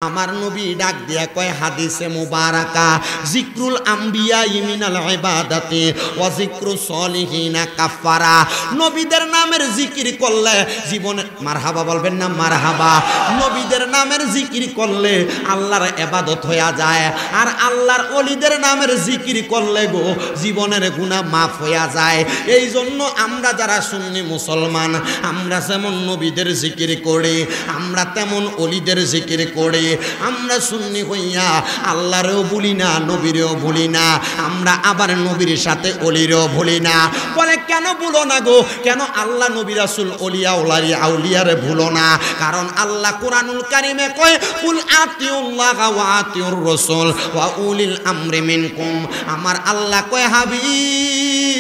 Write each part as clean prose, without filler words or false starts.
আমার নবী ডাক দিয়া কয় হাদিসে মুবারাকা যিকরুল আম্বিয়া মিনাল ইবাদাতি ওয়া যিকরুস সলিহিনা কাফারা। নবীদের নামের জিকির করলে জীবনে মারহাবা বলবেন না মারহাবা। নবীদের নামের জিকির করলে আল্লাহর ইবাদত হয়ে যায়, আর আল্লাহর ওলিদের নামের জিকির করলে গো জীবনের গুনাহ মাফ হয়ে যায়। এই জন্য আমরা যারা সুন্নি মুসলমান, আমরা যেমন নবীদের জিকির করি, আমরা তেমন ওলিদের জিকির করি। আমরা সুন্নি হইয়া আল্লাহরেও ভুলি না, নবীরেও ভুলি না, আমরা আবার নবীর সাথে অলিরেও ভুলি না। বলে কেন ভুলো না গো? কেন আল্লাহ নবী রাসূল অলিয়া ওলারি আউলিয়ারে ভুলো না? কারণ আল্লাহ কোরআনুল কারীমে কয় কুল আতিউল্লাহ ওয়া আতিউর রাসূল ওয়া উলিল আমরি মিনকুম। আমার আল্লাহ কয় হাবিব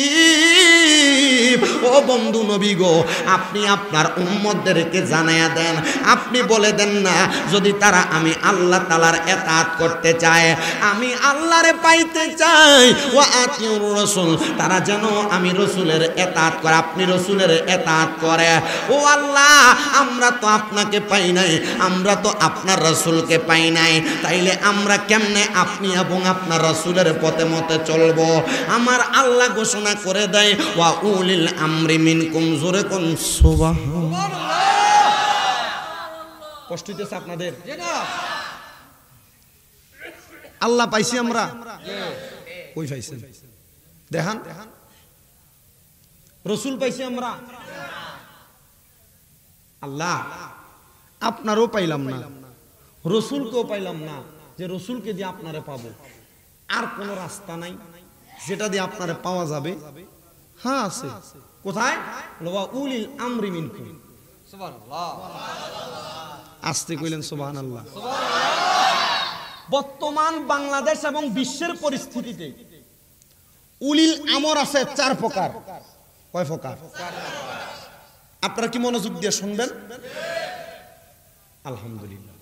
ও বন্ধু নবী গো, আপনি আপনার উম্মতদেরকে জানায়া দেন, আপনি বলে দেন না যদি তারা আমি আল্লাহ তাআলার ইতাআত করতে চায়, আমি আল্লাহরে পাইতে চাই, ওয়া আতিউর রাসূল, তারা যেন আমি রাসূলের ইতাআত করে, আপনি রাসূলের ইতাআত করে। ও আল্লাহ, আমরা তো আপনাকে পাই নাই, আমরা তো আপনার রাসূলকে পাই নাই, তাইলে আমরা কেমনে আপনি এবং আপনার রাসূলের পথে মতে চলবো? আমার আল্লাহ ঘোষণা করে দেয় ওয়া উলিল আমরি মিনকুম। জোরে কোন সুবহানাল্লাহ। কষ্ট হইতেছে আপনাদের? আল্লাহ পাইছি আমরা, কই পাইছেন দেখান? রসুল পাইছি আমরা, আল্লাহ আপনারও পাইলাম না, রসুলকেও পাইলাম না, যে রসুলকে দিয়ে আপনারে পাবো। আর কোন রাস্তা নাই যেটা দিয়ে আপনারে পাওয়া যাবে? হ্যাঁ আছে। কোথায়? ওয়া উলিল আমরি মিনকুম। সুবহানাল্লাহ। আস্তে কইলেন সুবহানাল্লাহ। বর্তমান বাংলাদেশ এবং বিশ্বের পরিস্থিতিতে উলিল আমর আছে 4 প্রকার। কয় প্রকার? আপনারা কি মনোযোগ দিয়ে শুনবেন? আলহামদুলিল্লাহ।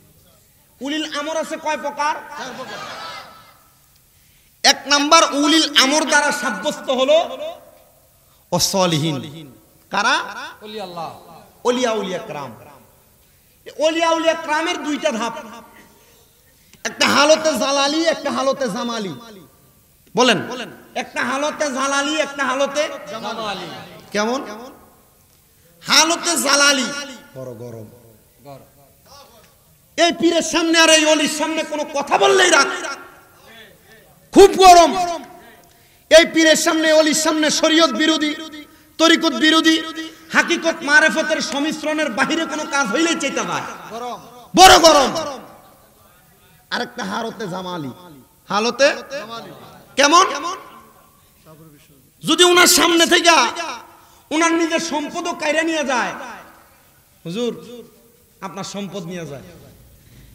উলিল আমর আছে কয় প্রকার? 4 প্রকার। 1 নাম্বার উলিল আমর দ্বারা সাব্যস্ত হলো অসলিহীন। কারা? ওলি আল্লাহ, ওলিয়া উলিয়া کرام। ওলিয়া উলিয়া کرامের 2টা ধাপ, একটা হালতে জালালি, একটা হালতে জামালি। বলেন, একটা হালতে জালালি, একটা হালতে জামালি। কেমন? হালতে জালালি বড় গরম, এই পীরের সামনে আর এই ওলির সামনে কোনো কথা বললেই রাগ, খুব গরম। এই পীরের সামনে ওলির সামনে শরীয়ত বিরোধী, তরিকত বিরোধী, হাকিকত মারেফতের সংমিশ্রণের বাহিরে কোনো কাজ হইলেই চেতা পায়, বড় গরম। আরেকটা হালতে জামালি, হালতে কেমন? যদি উনার সামনে থেকে উনার নিজের সম্পদও কাইরা নিয়ে যায়, হুজুর আপনার সম্পদ নিয়ে যায়,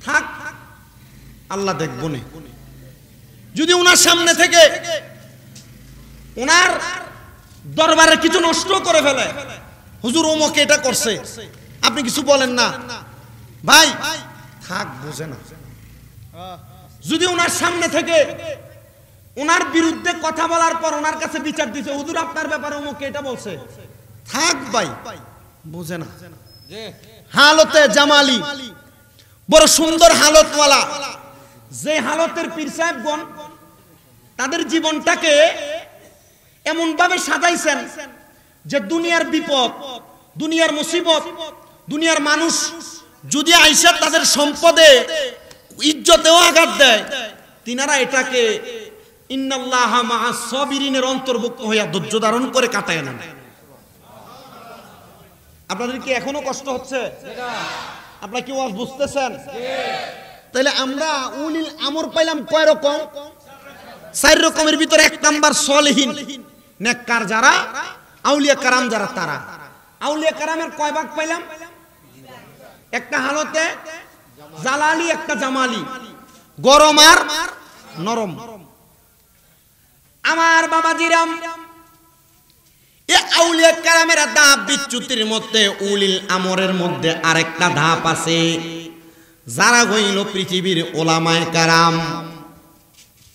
থাক আল্লাহ দেখবো না। যদি উনার সামনে থেকে উনার দরবারে কিছু নষ্ট করে ফেলে, হুজুর ওমকে এটা করছে, আপনি কিছু বলেন না, ভাই থাক বুঝে না। যদি উনার সামনে থেকে উনার বিরুদ্ধে কথা বলার পর উনার কাছে বিচার দিছে, হুজুর আপনার ব্যাপারে ওমকে এটা বলছে, থাক ভাই বুঝে না। হালতে জামালি বড় সুন্দর হালতওয়ালা, যে হালতের পীর সাহেবগণ তাদের জীবনটাকে এমন ভাবে সাজাইছেন যে দুনিয়ার বিপদ, দুনিয়ার মুসিবত, দুনিয়ার মানুষ যদি আইসা তাদের সম্পদে ইজ্জতেও আঘাত দেয়, তিনারা এটাকে ইন্নাল্লাহা মাআস সাবিরিনের অন্তর্ভুক্ত হইয়া ধৈর্য ধারণ করে কাটায় নেন। আপনাদের কি এখনো কষ্ট হচ্ছে? আপনারা কি ওয়াজ বুঝতেছেন? তাহলে আমরা উলিল আমর পাইলাম কয় রকম? 4 রকমের ভিতরে 1 নাম্বার সলিহীন, নেককার যারা, আউলিয়া کرام যারা, তারা। আউলিয়া کرامের কয় ভাগ পাইলাম? একটা হালতে জালালি, একটা জামালি, গরম আর নরম। আমার বাবাজিরাম, এই আউলিয়া کرامের ধাপ বিচ্যুতির মধ্যে উলিল আমরের মধ্যে আরেকটা ধাপ আছে, যারা হইল পৃথিবীর ওলামায়ে کرام।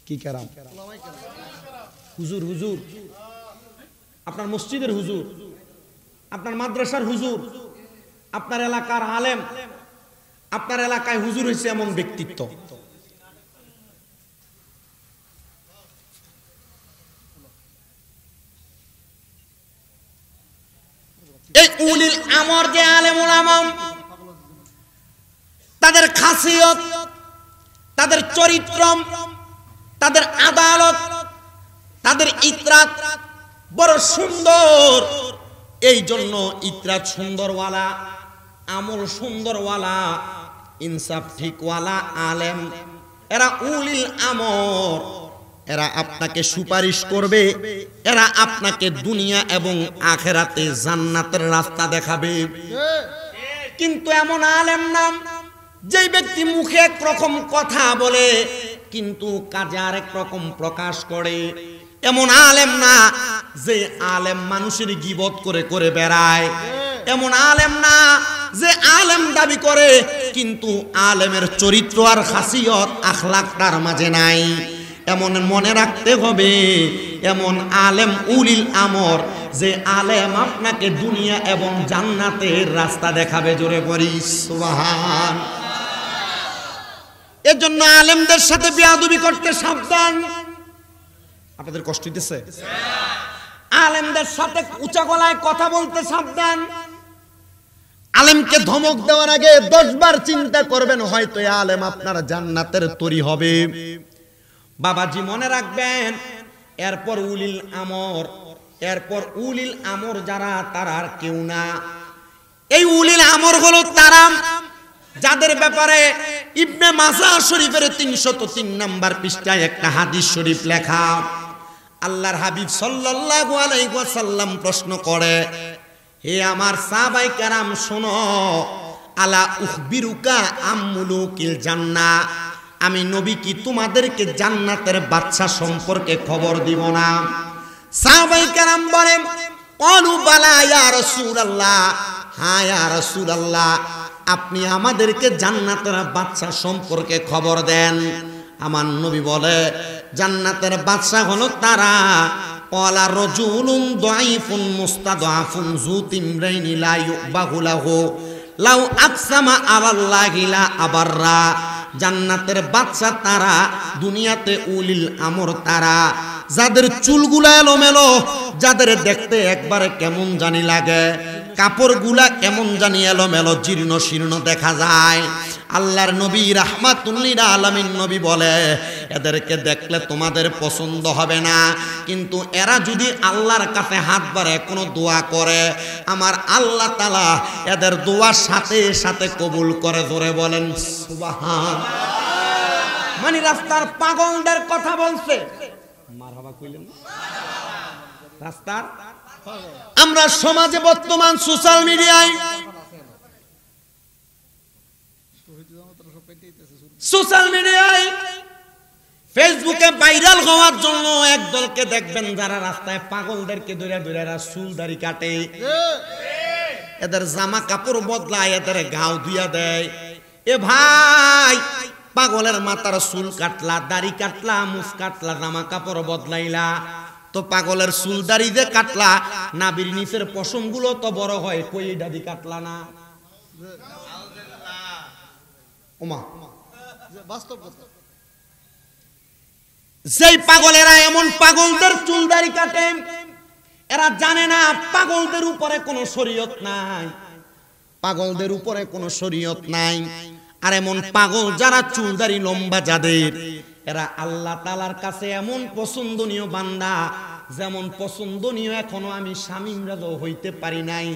কি کرام? হুজুর, হুজুর আপনার মসজিদের হুজুর, আপনার মাদ্রাসার হুজুর, আপনার এলাকার আলেম, আপনার এলাকায় হুজুর হয়েছে এমন ব্যক্তিত্ব, এই উলিল আমর যে আলেম উলামা, তাদের খাসিয়ত, তাদের চরিত্র, তাদের আদালত, তাদের ইতরাত বড় সুন্দর। এই জন্য ইতরাত সুন্দরওয়ালা, আমল সুন্দরওয়ালা, ইনসাফ ঠিকওয়ালা আলেম, এরা উলিল আমর। এরা আপনাকে সুপারিশ করবে, এরা আপনাকে দুনিয়া এবং আখেরাতে জান্নাতের রাস্তা দেখাবে। কিন্তু এমন আলেম নাম যে ব্যক্তি মুখে একরকম কথা বলে কিন্তু কাজে আরেক রকম প্রকাশ করে, এমন আলেম না যে আলেম মানুষের গীবত করে করে বেড়ায়, এমন আলেম না যে আলেম দাবি করে কিন্তু আলেমের চরিত্র আর খাসিয়ত আখলাক তার মাঝে নাই। এমন মনে রাখতে হবে, এমন আলেম উলিল আমর যে আলেম আপনাকে দুনিয়া এবং জান্নাতের রাস্তা দেখাবে। জোরে পড়ি সুবহান। এর জন্য আলেমদের সাথে বেয়াদবি করতে সাবধান। আপনাদের কষ্ট হইতেছে? আলেমদের সাথে উঁচা গলায় কথা বলতে সাবধান। আলেমকে ধমক দেওয়ার আগে 10 বার চিন্তা করবেন, হয়তো এই আলেম আপনার জান্নাতের তরি হবে। বাবাজি মনে রাখবেন, এরপর উলিল আমর, এরপর উলিল আমর যারা তারা আর কেউ না। এই উলিল আমর হলো তারা যাদের ব্যাপারে ইবনে মাজাহ শরীফের 303 নম্বর পৃষ্ঠায় একটা হাদিস শরীফ লেখা। আল্লাহর হাবিব সাল্লাল্লাহু আলাইহি ওয়াসাল্লাম প্রশ্ন করে, হে আমার সাহাবায়ে কেরাম শোনো, আলা উখবিরুকা আম মুলুকিল জান্নাহ, আমি নবী কি তোমাদেরকে জান্নাতের বাদশা সম্পর্কে খবর দিব না? সাহাবায়ে কেরাম বলেন, ক্বালু বালা ইয়া রাসূলুল্লাহ, হ্যাঁ ইয়া রাসূলুল্লাহ, আপনি আমাদেরকে জান্নাতের বাদশা সম্পর্কে খবর দেন। আমার নবী বলে, জান্নাতের বাদশা হলো তারা, ক্বালা রাজুলুন দাঈফুন মুস্তাদআফুন যু তিমরাইনি লা ইউবাহু লাহু লাউ আকসামা আলাল্লাহি লা আবাররা। জান্নাতের বাদশা তারা, দুনিয়াতে উলিল আমর তারা, যাদের চুলগুলা এলোমেলো, যাদের দেখতে একবারে কেমন জানি লাগে, কাপড়গুলা কেমন জানি এলোমেলো জীর্ণ শীর্ণ দেখা যায়। আল্লাহর নবী রাহমাতুল লিল আলামিন নবী বলে, এদেরকে দেখলে তোমাদের পছন্দ হবে না, কিন্তু এরা যদি আল্লাহর কাছে হাত বাড়ায় কোনো দোয়া করে, আমার আল্লাহ তাআলা এদের দোয়ার সাথে সাথে কবুল করে। জোরে বলেন সুবহান। মানে রাস্তার পাগলদের কথা বলছে, মারহাবা কইলেন রাস্তার। আমরা সমাজে বর্তমান সোশ্যাল মিডিয়ায়, ফেসবুকে ভাইরাল হওয়ার জন্য একদলকে দেখবেন যারা রাস্তায় পাগলদেরকে ধরে ধরে চুল দাড়ি কাটে, এদের জামা কাপড় বদলায়, এদের গাও ধুইয়া দেয়। এ ভাই, পাগলের মাথার চুল কাটলা, দাড়ি কাটলা, মুছ কাটলা, জামা কাপড় বদলাইলা, তো পাগলের চুল দাড়ি যে কাটলা, নাবির নিচের পশম গুলো তো বড় হয়, কই দাড়ি কাটলা না? ওমা বাস্তব কথা। যেই পাগলেরা এমন পাগলদের চুল দাড়ি কাটে, এরা জানে না পাগলদের উপরে কোনো শরীয়ত নাই, পাগলদের উপরে কোনো শরীয়ত নাই। আর এমন পাগল যারা চুল দাড়ি লম্বা যাদের, এরা আল্লাহ তাআলার কাছে এমন পছন্দনীয় বান্দা, যেমন পছন্দনীয় এখনো আমি স্বামী ইমরাজও হইতে পারি নাই।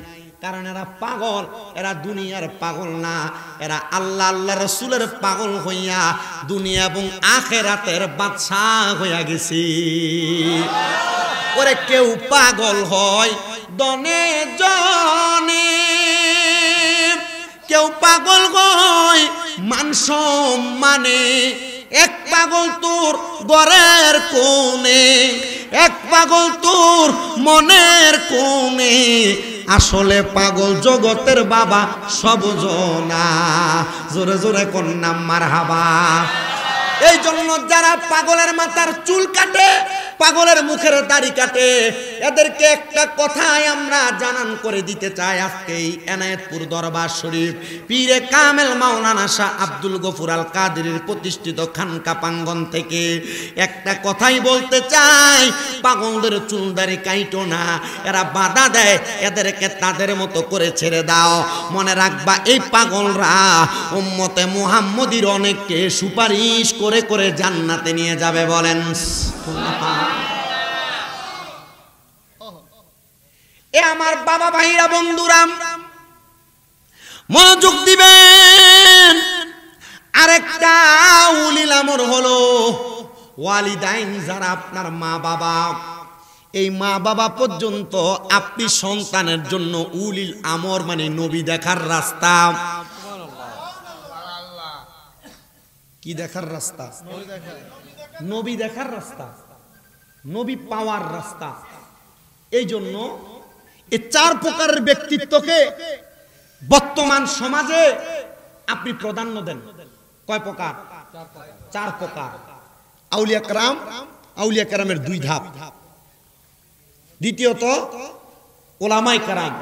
কারণ এরা পাগল, এরা দুনিয়ার পাগল না, এরা আল্লাহ আল্লাহ রাসূলের পাগল হইয়া দুনিয়া এবং আখিরাতের বাদশা হইয়া গেছে। ওরে কেউ পাগল হয় দনে জনে, কেউ পাগল হয় মান সম্মানে। এক পাগল তোর ঘরের কোণে, এক পাগল তোর মনের কোণে, আসলে পাগল জগতের বাবা সব জনা। জোরে জোরে কন্যা মারহাবা। এই জন্য যারা পাগলের মাথার চুল কাটে, পাগলের মুখের দাড়ি কাটে, এদেরকে একটা কথাই আমরা জানান করে দিতে চাই। আজকে এই এনায়েতপুর দরবার শরীফ পীরে কামেল মাওলানা শাহ আব্দুল গফুর আল কাদেরের প্রতিষ্ঠিত খানকা প্রাঙ্গণ থেকে একটা কথাই বলতে চাই, পাগলদের চুলদারি কাইটো না, এরা বাধা দেয়, এদেরকে তাদের মতো করে ছেড়ে দাও। মনে রাখবা এই পাগলরা উম্মতে মুহাম্মদীর অনেককে সুপারিশ করে করে জান্নাতে নিয়ে যাবে। বলেন এ আমার বাবা ভাইরা বন্ধুরা মনোযোগ দিবেন। আরেকটা উলিল আমর হলো ওয়ালিদাইন, যারা আপনার মা বাবা, এই মা বাবা পর্যন্ত আপনি সন্তানের জন্য উলিল আমর মানে নবী দেখার রাস্তা। কি দেখার রাস্তা? নবী দেখার রাস্তা, নবী পাওয়ার রাস্তা। এই জন্য এই চার প্রকারের ব্যক্তিত্বকে বর্তমান সমাজে আপনি প্রাধান্য দেন। কয় প্রকার? চার প্রকার। আউলিয়া কেরাম, আউলিয়া কেরামের দুই ধাপ। দ্বিতীয়ত ওলামাই কেরাম,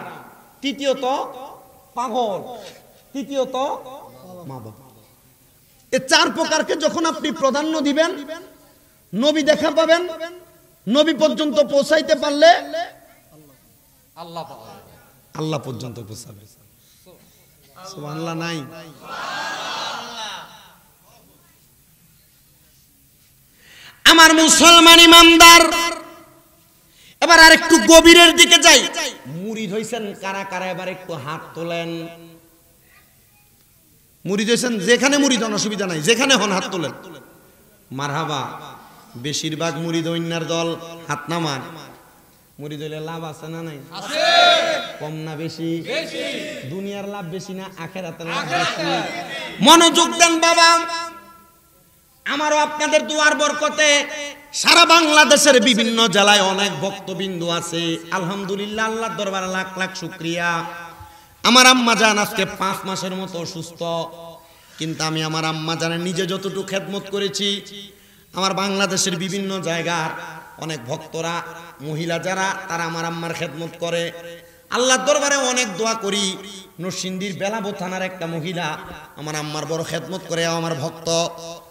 তৃতীয়ত পাগল, তৃতীয়ত মা বাবা। এই চার প্রকারকে যখন আপনি প্রাধান্য দিবেন, নবী দেখা পাবেন, নবী পর্যন্ত পৌঁছাইতে পারলে আল্লাহ পর্যন্ত পৌঁছাবে। সুবহানাল্লাহ নাই? আমার মুসলমান ইমানদার, এবার আর একটু গভীরের দিকে যাই। মুরিদ হইছেন কারা কারা? এবার একটু হাত তোলেন। মুরিদ হইছেন যেখানে মুরিদ হন, অসুবিধা নাই, যেখানে হন হাত তোলেন। মারহাবা। বেশিরভাগ মুরিদ অন্যার দল হাত নামান। মুরিদ হইলে লাভ আছে না নাই? কম না বেশি? দুনিয়ার লাভ বেশি না আখিরাতের লাভ বেশি? মনোযোগ দেন বাবা। আমারও আপনাদের দুয়ার বরকতে সারা বাংলাদেশের বিভিন্ন জেলায় অনেক ভক্তবিন্দু আছে। আলহামদুলিল্লাহ, আল্লাহর দরবারে লাখ লাখ শুকরিয়া। আমার আম্মা জান আজকে 5 মাসের মতো অসুস্থ, কিন্তু আমি আমার আম্মা জানের নিজে যতটুকু খেদমত করেছি, আমার বাংলাদেশের বিভিন্ন জায়গার অনেক ভক্তরা, মহিলা যারা, তারা আমার আম্মার খেদমত করে। আল্লাহর দরবারে অনেক দোয়া করি। নরসিংদীর বেলাবো থানার একটা মহিলা আমার আম্মার বড় খেদমত করে, আমার ভক্ত।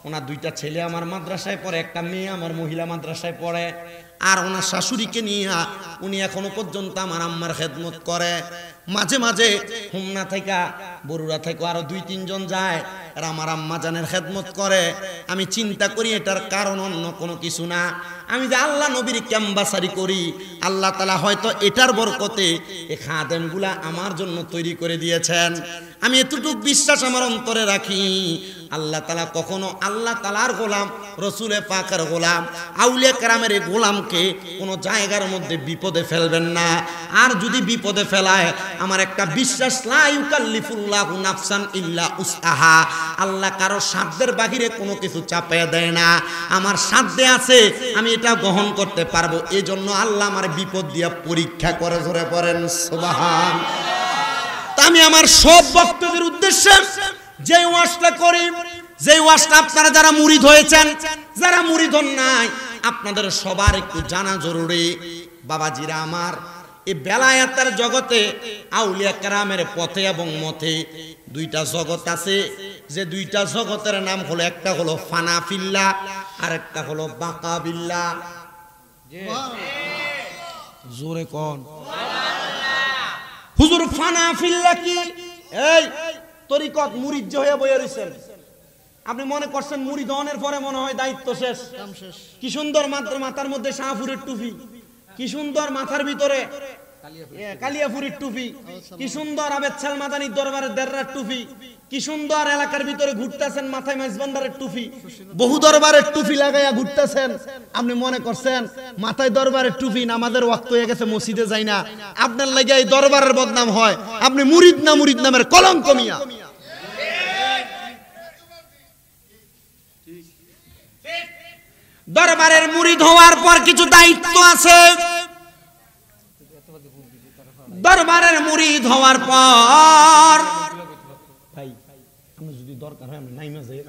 ওনার 2টা ছেলে আমার মাদ্রাসায় পড়ে, একটা মেয়ে আমার মহিলা মাদ্রাসায় পড়ে, আর ওনার শাশুড়িকে নিয়ে উনি এখনো পর্যন্ত আমার আম্মার খেদমত করে। মাঝে মাঝে হোমনা থেকে, বরুড়া থেকে আরো 2-3 জন যায়, এরা আমার আম্মা জানের খেদমত করে। আমি চিন্তা করি এটার কারণ অন্য কোনো কিছু না, আমি যে আল্লাহ নবীর ক্যাম্বাসারি করি, আল্লাহ তাআলা হয়তো এটার বরকতে এই খাদেমগুলা আমার জন্য তৈরি করে দিয়েছেন। আমি এতটুকু বিশ্বাস আমার অন্তরে রাখি, আল্লাহ তাআলা কখনো আল্লাহ তাআলার গোলাম, রসুলে পাকের গোলাম, আউলিয়া কেরামের গোলামকে কোনো জায়গার মধ্যে বিপদে ফেলবেন না। আর যদি বিপদে ফেলায়, আমার একটা বিশ্বাস, লা ইউকাল্লিফুল্লাহু নাফসান ইল্লা উসআহা, আল্লাহ কারো সাধ্যের বাহিরে কোনো কিছু চাপিয়ে দেয় না। আমার সাধ্যে আছে, আমি এটা গ্রহণ করতে পারবো, এজন্য আল্লাহ আমার বিপদ দিয়া পরীক্ষা করে। ধরে পড়েন সুবহান। তা আমি আমার সব ভক্তদের উদ্দেশ্যে যে ওয়াজটা করি, যে ওয়াজটা আপনারা যারা মুরিদ হয়েছেন, যারা মুরিদ হন নাই, আপনাদের সবার একটু জানা জরুরি। বাবাজিরা আমার, এই বেলায়েতের জগতে আউলিয়া কেরামের পথে এবং মতে 2টা জগৎ আছে, যে 2টা জগতের নাম হলো, একটা হলো ফানাফিল্লাহ আর একটা হলো বাকাবিল্লাহ। জোরে কোন হুজুর ফানাফিল্লাহ কি? এই তরিকত মুরিদ যে হয়ে বইয়া রইছেন, আপনি মনে করছেন মুরিদ হওয়ার পরে মনে হয় দায়িত্ব শেষ। কি সুন্দর মাথার মধ্যে শাহপুরের টুপি, কি সুন্দর মাথার ভিতরে কালিয়াপুরের টুপি, কি সুন্দর আবেদ ছাল মাদানির দরবারের দেড়রার টুপি, কি সুন্দর এলাকার ভিতরে ঘুরতেছেন, মাথায় মাইজবান্ডারের টুপি, বহু দরবারের টুপি লাগাইয়া ঘুরতেছেন। আপনি মনে করছেন মাথায় দরবারের টুপি, নামাজের ওয়াক্ত হয়ে গেছে, মসজিদে যাই না, আপনার লাগে এই দরবারের বদনাম হয়। আপনি মুরিদ না, মুরিদ নামের কলঙ্ক মিয়া। দরবারের মুরিদ হওয়ার পর কিছু দায়িত্ব আছে। দরবারের মুরিদ হওয়ার পর ভাই, আপনি যদি দরকার হয় আমি নাইমা যাই,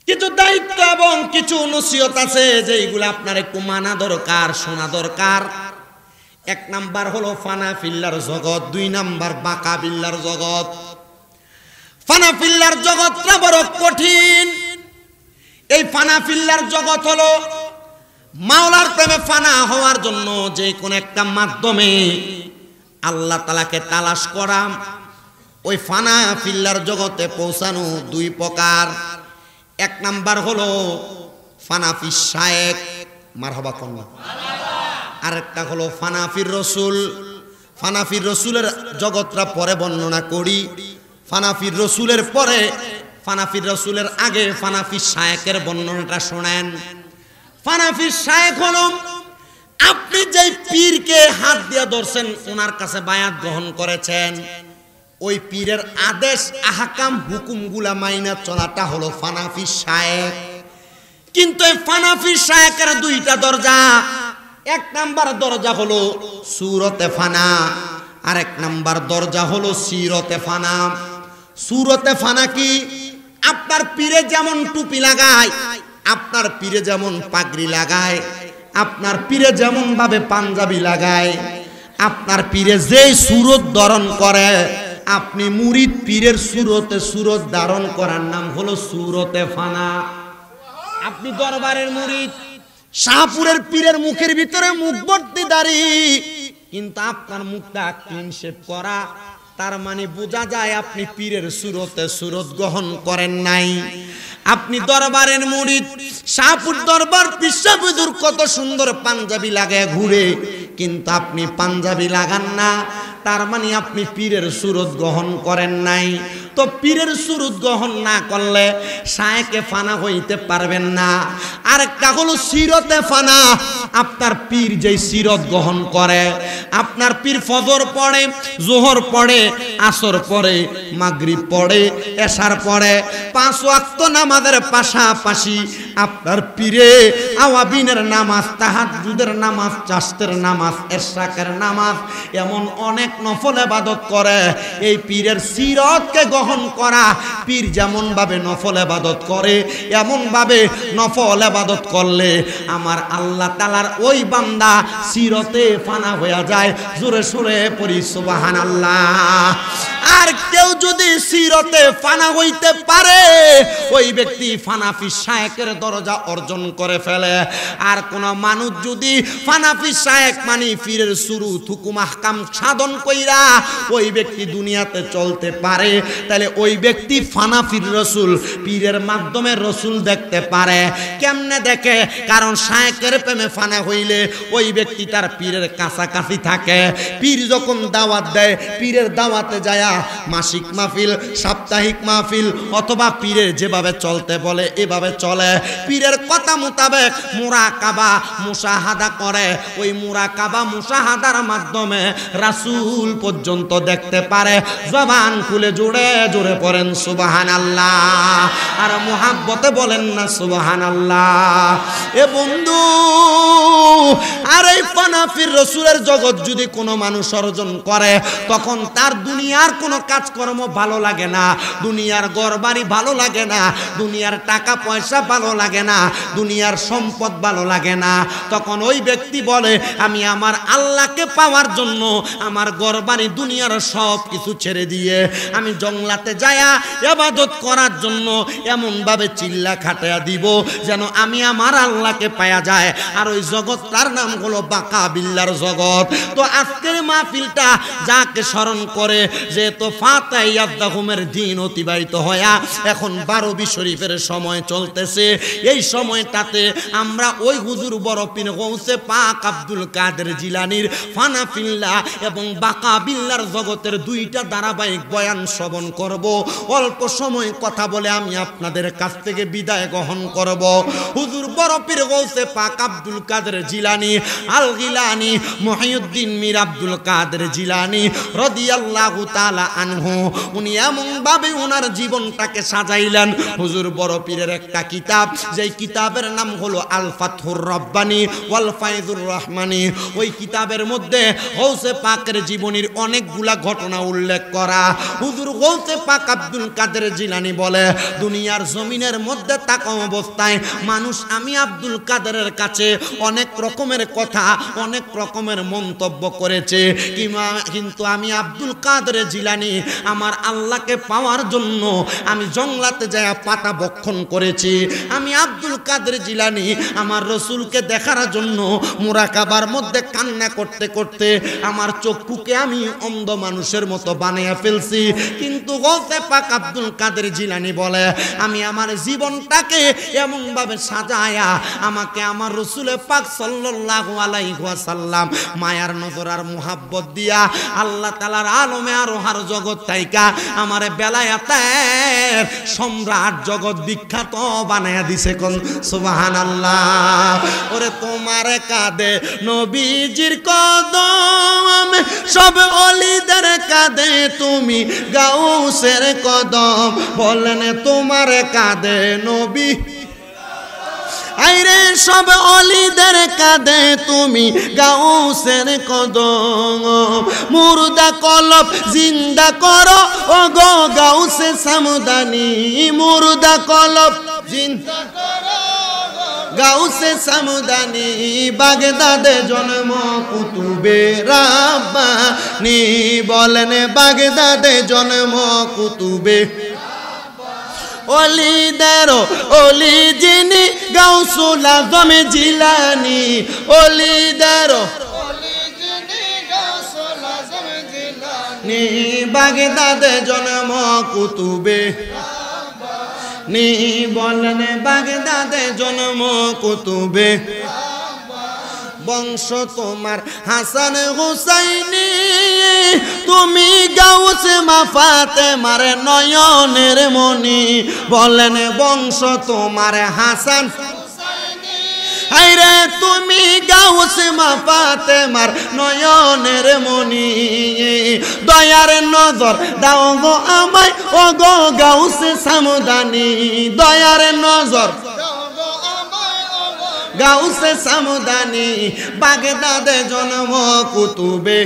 কিছু দায়িত্ব এবং কিছু নসিহত আছে যেগুলো আপনার একটু মানা দরকার, শোনা দরকার। এক নাম্বার হলো ফানা ফিল্লার জগৎ, দুই নাম্বার বাঁকা বিল্লার জগৎ। ফানা ফিল্লার জগৎটা বড় কঠিন। এই ফানা ফিল্লার জগৎ হলো মাওলার প্রেমে ফানা হওয়ার জন্য যে কোন একটা মাধ্যমে আল্লাহ তাআলাকে তালাশ করা। ওই ফানা ফিল্লার জগতে পৌঁছানো দুই প্রকার। এক নাম্বার হলো ফানাফি শায়েক, মারহাবা কন্যা। আরেকটা হলো ফানাফির রসুল। ফানাফির রসুলের জগৎটা পরে বর্ণনা করি। ফানাফির রসুলের পরে, ফানাফির রসুলের আগে ফানাফি শায়েকের বর্ণনাটা শোনেন। ফানাফি শায়েক হলো আপনি যেই পীরকে হাত দিয়ে ধরছেন, ওনার কাছে বায়াত গ্রহণ করেছেন, ওই পীরের আদেশ আহকাম হুকুমগুলা মাইনা চলাটা হলো ফানাফি শায়েক। কিন্তু এই ফানাফি শায়েকের দুইটা দরজা। এক নাম্বার দরজা হলো সূরতে ফানা, আর এক নাম্বার দরজা হলো সিরতে ফানা। সূরতে ফানা কি? আপনার পীরে যেমন টুপি লাগায়, আপনার পীরে যেমন পাগড়ি লাগায়, আপনার পীরে যেমন ভাবে পাঞ্জাবি লাগায়, আপনার পীরে যেই সুরত ধারণ করে, আপনি মুরিদ পীরের সুরতে সুরত ধারণ করার নাম হলো সূরতে ফানা। আপনি দরবারের মুরিদ, শাহপুরের পীরের মুখের ভিতরে মুখ ভর্তি দাড়ি, কিন্তু আপনার মুখটা ক্লিন শেভ করা, তার মানে বোঝা যায় আপনি পীরের সুরতে সুরত গ্রহণ করেন নাই। আপনি দরবারের মুরিদ, শাহপুর দরবার পিসাবুদুর কত সুন্দর পাঞ্জাবি লাগায় ঘুরে, কিন্তু আপনি পাঞ্জাবি লাগান না, তার মানে আপনি পীরের সুরত গ্রহণ করেন নাই। তো পীরের সুরত গ্রহণ না করলে শায়েকে ফানা হইতে পারবেন না। আরেকটা হলো সিরতে ফানা। আপনার পীর যেই সিরত গ্রহণ করে, আপনার পীর ফজর পড়ে, জোহর পড়ে, আসর পড়ে, মাগরিব পড়ে, এশার পড়ে, 5 ওয়াক্ত নামাজের পাশাপাশি আপনার পীরে আওয়াবিনের নামাজ, তাহাজ্জুদের নামাজ, চাশতের নামাজ, এশরাকের নামাজ, এমন অনেক নফল ইবাদত করে। এই পীরের সিরতকে গ্রহণ করা, পীর যেমন ভাবে নফল ইবাদত করে, এমন ভাবে নফল ইবাদত করলে আমার আল্লাহ তাআলার ওই বান্দা সিরতে ফানা হয়ে যায়। জোরে সুরে পড়ি সুবহানাল্লাহ। আর কেউ যদি সিরতে ফানা হইতে পারে, ওই ব্যক্তি ফানাফি শায়েকের দরজা অর্জন করে ফেলে। আর কোন মানুষ যদি ফানাফি শায়েক মানে পীরের সুরুত হুকুম আহকাম সাধন কইরা ওই ব্যক্তি দুনিয়াতে চলতে পারে, তাহলে ওই ব্যক্তি ফানাফির রসুল, পীরের মাধ্যমে রসুল দেখতে পারে। কেমনে দেখে? কারণ শায়েকের প্রেমে ফানা হইলে ওই ব্যক্তি তার পীরের কাছাকাছি থাকে। পীর যখন দাওয়াত দেয়, পীরের দাওয়াতে যায়া মাসিক মাহফিল, সাপ্তাহিক মাহফিল, অথবা পীরের যেভাবে চলতে বলে এভাবে চলে। পীরের কথা মোতাবেক মুরাকাবা মুশাহাদা করে। ওই মুরাকাবা মুশাহাদার মাধ্যমে রাসূল পর্যন্ত দেখতে পারে। জবান খুলে জোরে জোরে পড়েন সুবহানাল্লাহ, আর মুহাব্বতে বলেন না সুবহানাল্লাহ। এ বন্ধু, আর এই ফানাফির রসুলের জগৎ যদি কোনো মানুষ অর্জন করে, তখন তার দুনিয়ার কোনো কাজকর্ম ভালো লাগে না, দুনিয়ার ঘরবাড়ি ভালো লাগে না, দুনিয়ার টাকা পয়সা ভালো লাগে না, দুনিয়ার সম্পদ ভালো লাগে না। তখন ওই ব্যক্তি বলে, আমি আমার আল্লাহকে পাওয়ার জন্য আমার ঘরবাড়ি দুনিয়ার সব কিছু ছেড়ে দিয়ে আমি জঙ্গলাতে যায়া ইবাদত করার জন্য এমন ভাবে চিল্লা খাটায়া দিব যেন আমি আমার আল্লাহকে পাওয়া যায়। আর ওই জগৎটার নাম হলো বাঁকা বিল্লার জগৎ। তো আজকের মাহফিলটা যাকে স্মরণ করে, যেহেতু ফাতাইয়াদ্দাহুমের দিন অতিবাহিত হয়া এখন 12 শরীফের সময় চলতেছে, এই সময়টাতে আমরা ওই হুজুর বড় পীর গৌসে পাক আব্দুল কাদের জিলানীর ফানা ফিল্লাহ এবং বাঁকা বিল্লার জগতের দুইটা ধারাবাহিক বয়ান শ্রবণ করব। অল্প সময় কথা বলে আমি আপনাদের কাছ থেকে বিদায় গ্রহণ করব। হুজুর বড় পীর গৌসে পাক আব্দুল কাদের জিলানী আল গিলানী মুহিউদ্দিন মীর আব্দুল আব্দুল কাদের জিলানী রাদিয়াল্লাহু তাআলা আনহু উনি এমন ভাবে ওনার জীবনটাকে সাজাইলেন। হুজুর বড় পীরের একটা কিতাব, যেই কিতাবের নাম হলো আল ফাতহুর রব্বানী ওয়াল ফায়জুর রহমানী। ওই কিতাবের মধ্যে গৌসে পাকের জীবনীর অনেকগুলা ঘটনা উল্লেখ করা। হুজুর গৌসে পাক আব্দুল কাদের জিলানী বলে, দুনিয়ার জমিনের মধ্যে থাকা অবস্থায় মানুষ আমি আব্দুল কাদেরের কাছে অনেক রকমের কথা, অনেক রকমের মন্তব্য করেছে, কিন্তু আমি আব্দুল কাদের জিলানী আমার আল্লাহকে পাওয়ার জন্য আমি জঙ্গলাতে যায় পাতা বক্ষণ করেছি। আমি আব্দুল কাদের জিলানী আমার রসুলকে দেখার জন্য মুরাকাবার মধ্যে কান্না করতে করতে আমার চক্ষুকে আমি অন্ধ মানুষের মতো বানিয়ে ফেলছি। কিন্তু গৌসে পাক আব্দুল কাদের জিলানী বলে, আমি আমার জীবনটাকে এমন ভাবে সাজায়া আমাকে আমার রসুলে পাক সাল্লাল্লাহু আলাইহি ওয়াসাল্লাম মায়ার নজর আর মুহাব্বত দিয়া আল্লাহ তাআলার আলমে আরোহার জগৎ তাইকা আমার বেলায়াতের সম্রাট জগৎ বিখ্যাত বানায়া দিছে। কোন সুবহানাল্লাহ। ওরে তোমার কাঁধে নবীজির কদম, সব ওলিদের কাঁধে তুমি গাউসের কদম। বলেন তোমার কাঁধে নবী, আইরে সব অলিদের কাঁধে তুমি গাউসের কদম। মুর্দা কলব জিন্দা করো ও গো গাউসে সামদানি। মুর্দা কলব জিন্দা করো গাউসে সামদানি। বাগদাদে জন্ম কুতুবে রাব্বানি। বলেন বাগদাদে জন্ম কুতুবে ওলিদের ওলি যিনি গাউসুল আজম জিলানী। ওলিদের ওলি যিনি গাউসুল আজম জিলানী। বাগদাদে জন্ম কুতুবে নি। বলেন বাগদাদে জন্ম কুতুবে। বংশ তোমার হাসান হুসাইনি। তুমি গাউসে মা ফাতেমার নয়নের মনি। বলেন বংশ তোমার হাসান হুসাইনি। হায়রে তুমি গাউসে মা ফাতেমার নয়নের মনি। দয়ার নজর দাও গো আমায় ও গো গাউসে সামদানি। দয়ার নজর গাউসে সামদানি। বাগদাদে জন্ম কুতুবে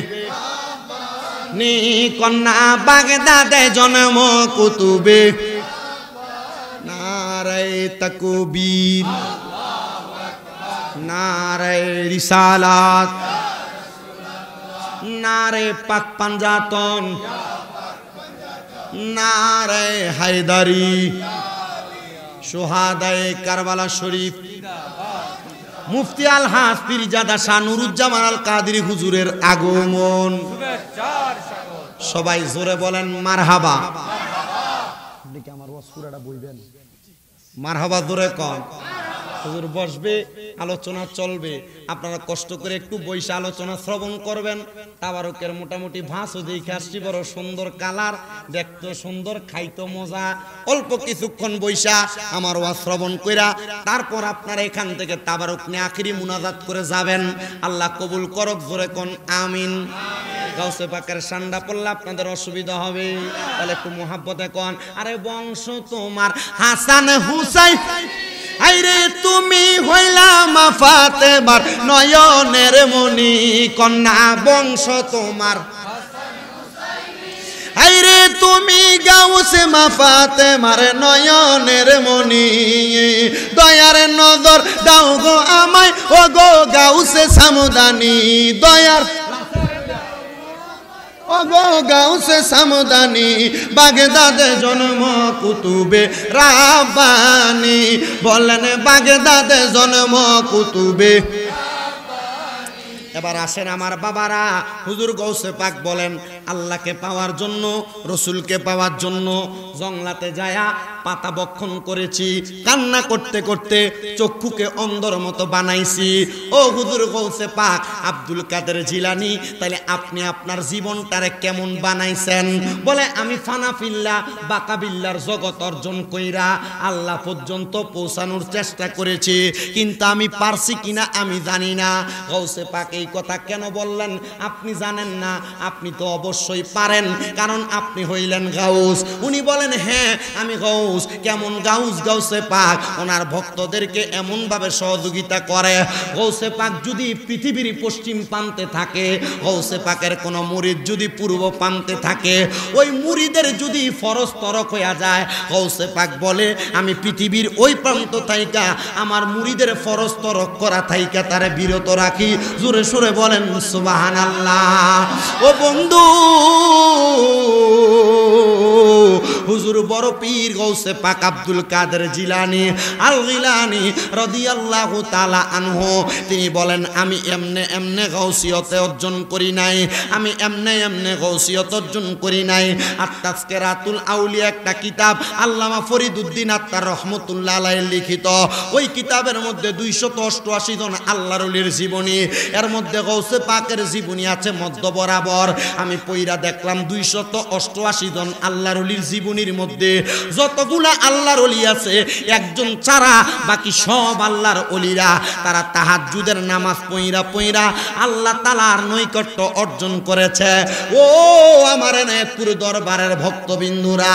নি। কন্যা বাগদাদে জন্ম কুতুবে। নারায়ে তাকবীর, নারায়ে রিসালাত, নারে পাক পাঞ্জাতন, নারায়ে হায়দারি, সোহাদায়ে কারবালা শরীফ। মুফতি আলহাজ পীরজাদা শাহ নুরুজ্জামান আল কাদেরী হুজুরের আগমন। সবাই জোরে বলেন মারহাবা। আমার ওয়াজ পুরাটা বলবেন মারহাবা জোরে কন। হুজুর বসবে, আলোচনা চলবে, আপনারা কষ্ট করে একটু বইসা আলোচনা শ্রবণ করবেন। তাবারকের মোটামুটি ভাঁজও দেখে আসছি, বড় সুন্দর কালার, দেখতে সুন্দর, খাইতো মজা। অল্প কিছুক্ষণ বইসা আমার ওয়াজ শ্রবণ কইরা তারপর আপনারা এখান থেকে তাবারক নিয়ে আখিরি মুনাজাত করে যাবেন। আল্লাহ কবুল করক, জোরে কোন আমিন। গাউসে পাকের সান্ডা পড়লে আপনাদের অসুবিধা হবে, তাহলে একটু মুহাব্বতে কোন। আরে বংশ তোমার হাসান হুসাইন। আইরে তুমি হইলা মা ফাতেমার নয়নের মনি। কন্যা বংশ তোমার আইরে তুমি গাউসে মা ফাতেমার নয়নের মনি। দয়ার নজর দাও গো আমায় ও গো গাউসে সামদানি। দয়ার ও গো গাউসে সামদানি। বাগদাদে জন্ম কুতুবে রাব্বানি। বলেন বাগদাদে জন্ম কুতুবে। এবার আসেন আমার বাবারা, হুজুর গৌসে পাক বলেন আল্লাহকে পাওয়ার জন্য, রসুলকে পাওয়ার জন্য জংলাতে যায়া পাতা বক্ষণ করেছি, কান্না করতে করতে চক্ষুকে অন্ধর মতো বানাইছি। ও হুজুর গৌসে পাক আব্দুল কাদের জিলানী, তাহলে আপনি আপনার জীবনটারে কেমন বানাইছেন? বলে আমি ফানাফিল্লা বাকাবিল্লার জগৎ অর্জন কইরা আল্লাহ পর্যন্ত পৌঁছানোর চেষ্টা করেছি, কিন্তু আমি পারছি কিনা আমি জানি না। গৌসে পাক এই কথা কেন বললেন? আপনি জানেন না? আপনি তো অবশ্যই পারেন, কারণ আপনি হইলেন গাউস। উনি বলেন হ্যাঁ আমি গাউস। কেমন গাউস? গাউসে পাক ওনার ভক্তদেরকে এমনভাবে সহযোগিতা করে, গাউসে পাক যদি পৃথিবীর পশ্চিম প্রান্তে থাকে, গাউসে পাকের কোন মুরিদ যদি পূর্ব প্রান্তে থাকে, ওই মুরিদের যদি ফরজ তরক হয়ে যায়, গাউসে পাক বলে আমি পৃথিবীর ওই প্রান্ত থাইকা আমার মুরিদের ফরজ তরক করা থাইকা তারে বিরত রাখি। জোরে সোরে বলেন সুবহানাল্লাহ। ও বন্ধু, হুজুর বড় পীর গাউসে পাক আব্দুল কাদের জিলানী আল গিলানী রাদিয়াল্লাহু তাআলা আনহু, তিনি বলেন আমি এমনে এমনে গাউসিয়তে অর্জন করি নাই, আমি এমনে এমনে গাউসিয়ত অর্জন করি নাই। আর তাজকিরাতুল আউলিয়া একটা কিতাব আল্লামা ফরিদউদ্দিন আত্মার রহমতুল্লাহ আলাইহি লিখিত, ওই কিতাবের মধ্যে 288 জন আল্লাহর ওলির জীবনী, এর মধ্যে গাউসে পাকের জীবনী আছে মধ্য বরাবর। আমি পইরা দেখলাম 288 জন আল্লাহর ওলির জীবনীর মধ্যে যতগুলা আল্লাহর ওলি আছে, একজন ছাড়া বাকি সব আল্লাহর ওলিরা তারা তাহাজ্জুদের নামাজ পইরা পইরা আল্লাহ তাআলার নৈকট্য অর্জন করেছে। ও আমার এনায়েতপুর দরবারের ভক্তবিন্দুরা,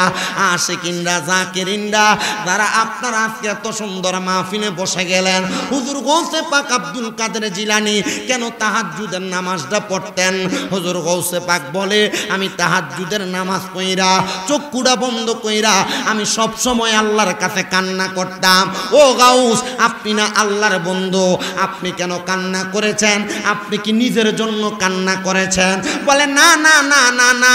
আশিকিনরা, জাকিরিনরা, যারা আপনারা আজকে এত সুন্দর মাহফিলে বসে গেলেন, হুজুর গাউসে পাক আব্দুল কাদের জিলানী কেন তাহাজ্জুদের নামাজটা পড়তেন? হুজুর গাউসে পাক বলে আমি তাহাজ্জুদের নামাজ পইরা চক্ষুটা বন্ধ কইরা আমি সব সময় আল্লাহর কাছে কান্না করতাম। ও গাউস, আপনি না আল্লাহর বন্ধু, আপনি কেন কান্না করেছেন? আপনি কি নিজের জন্য কান্না করেছেন? বলে না না না না না,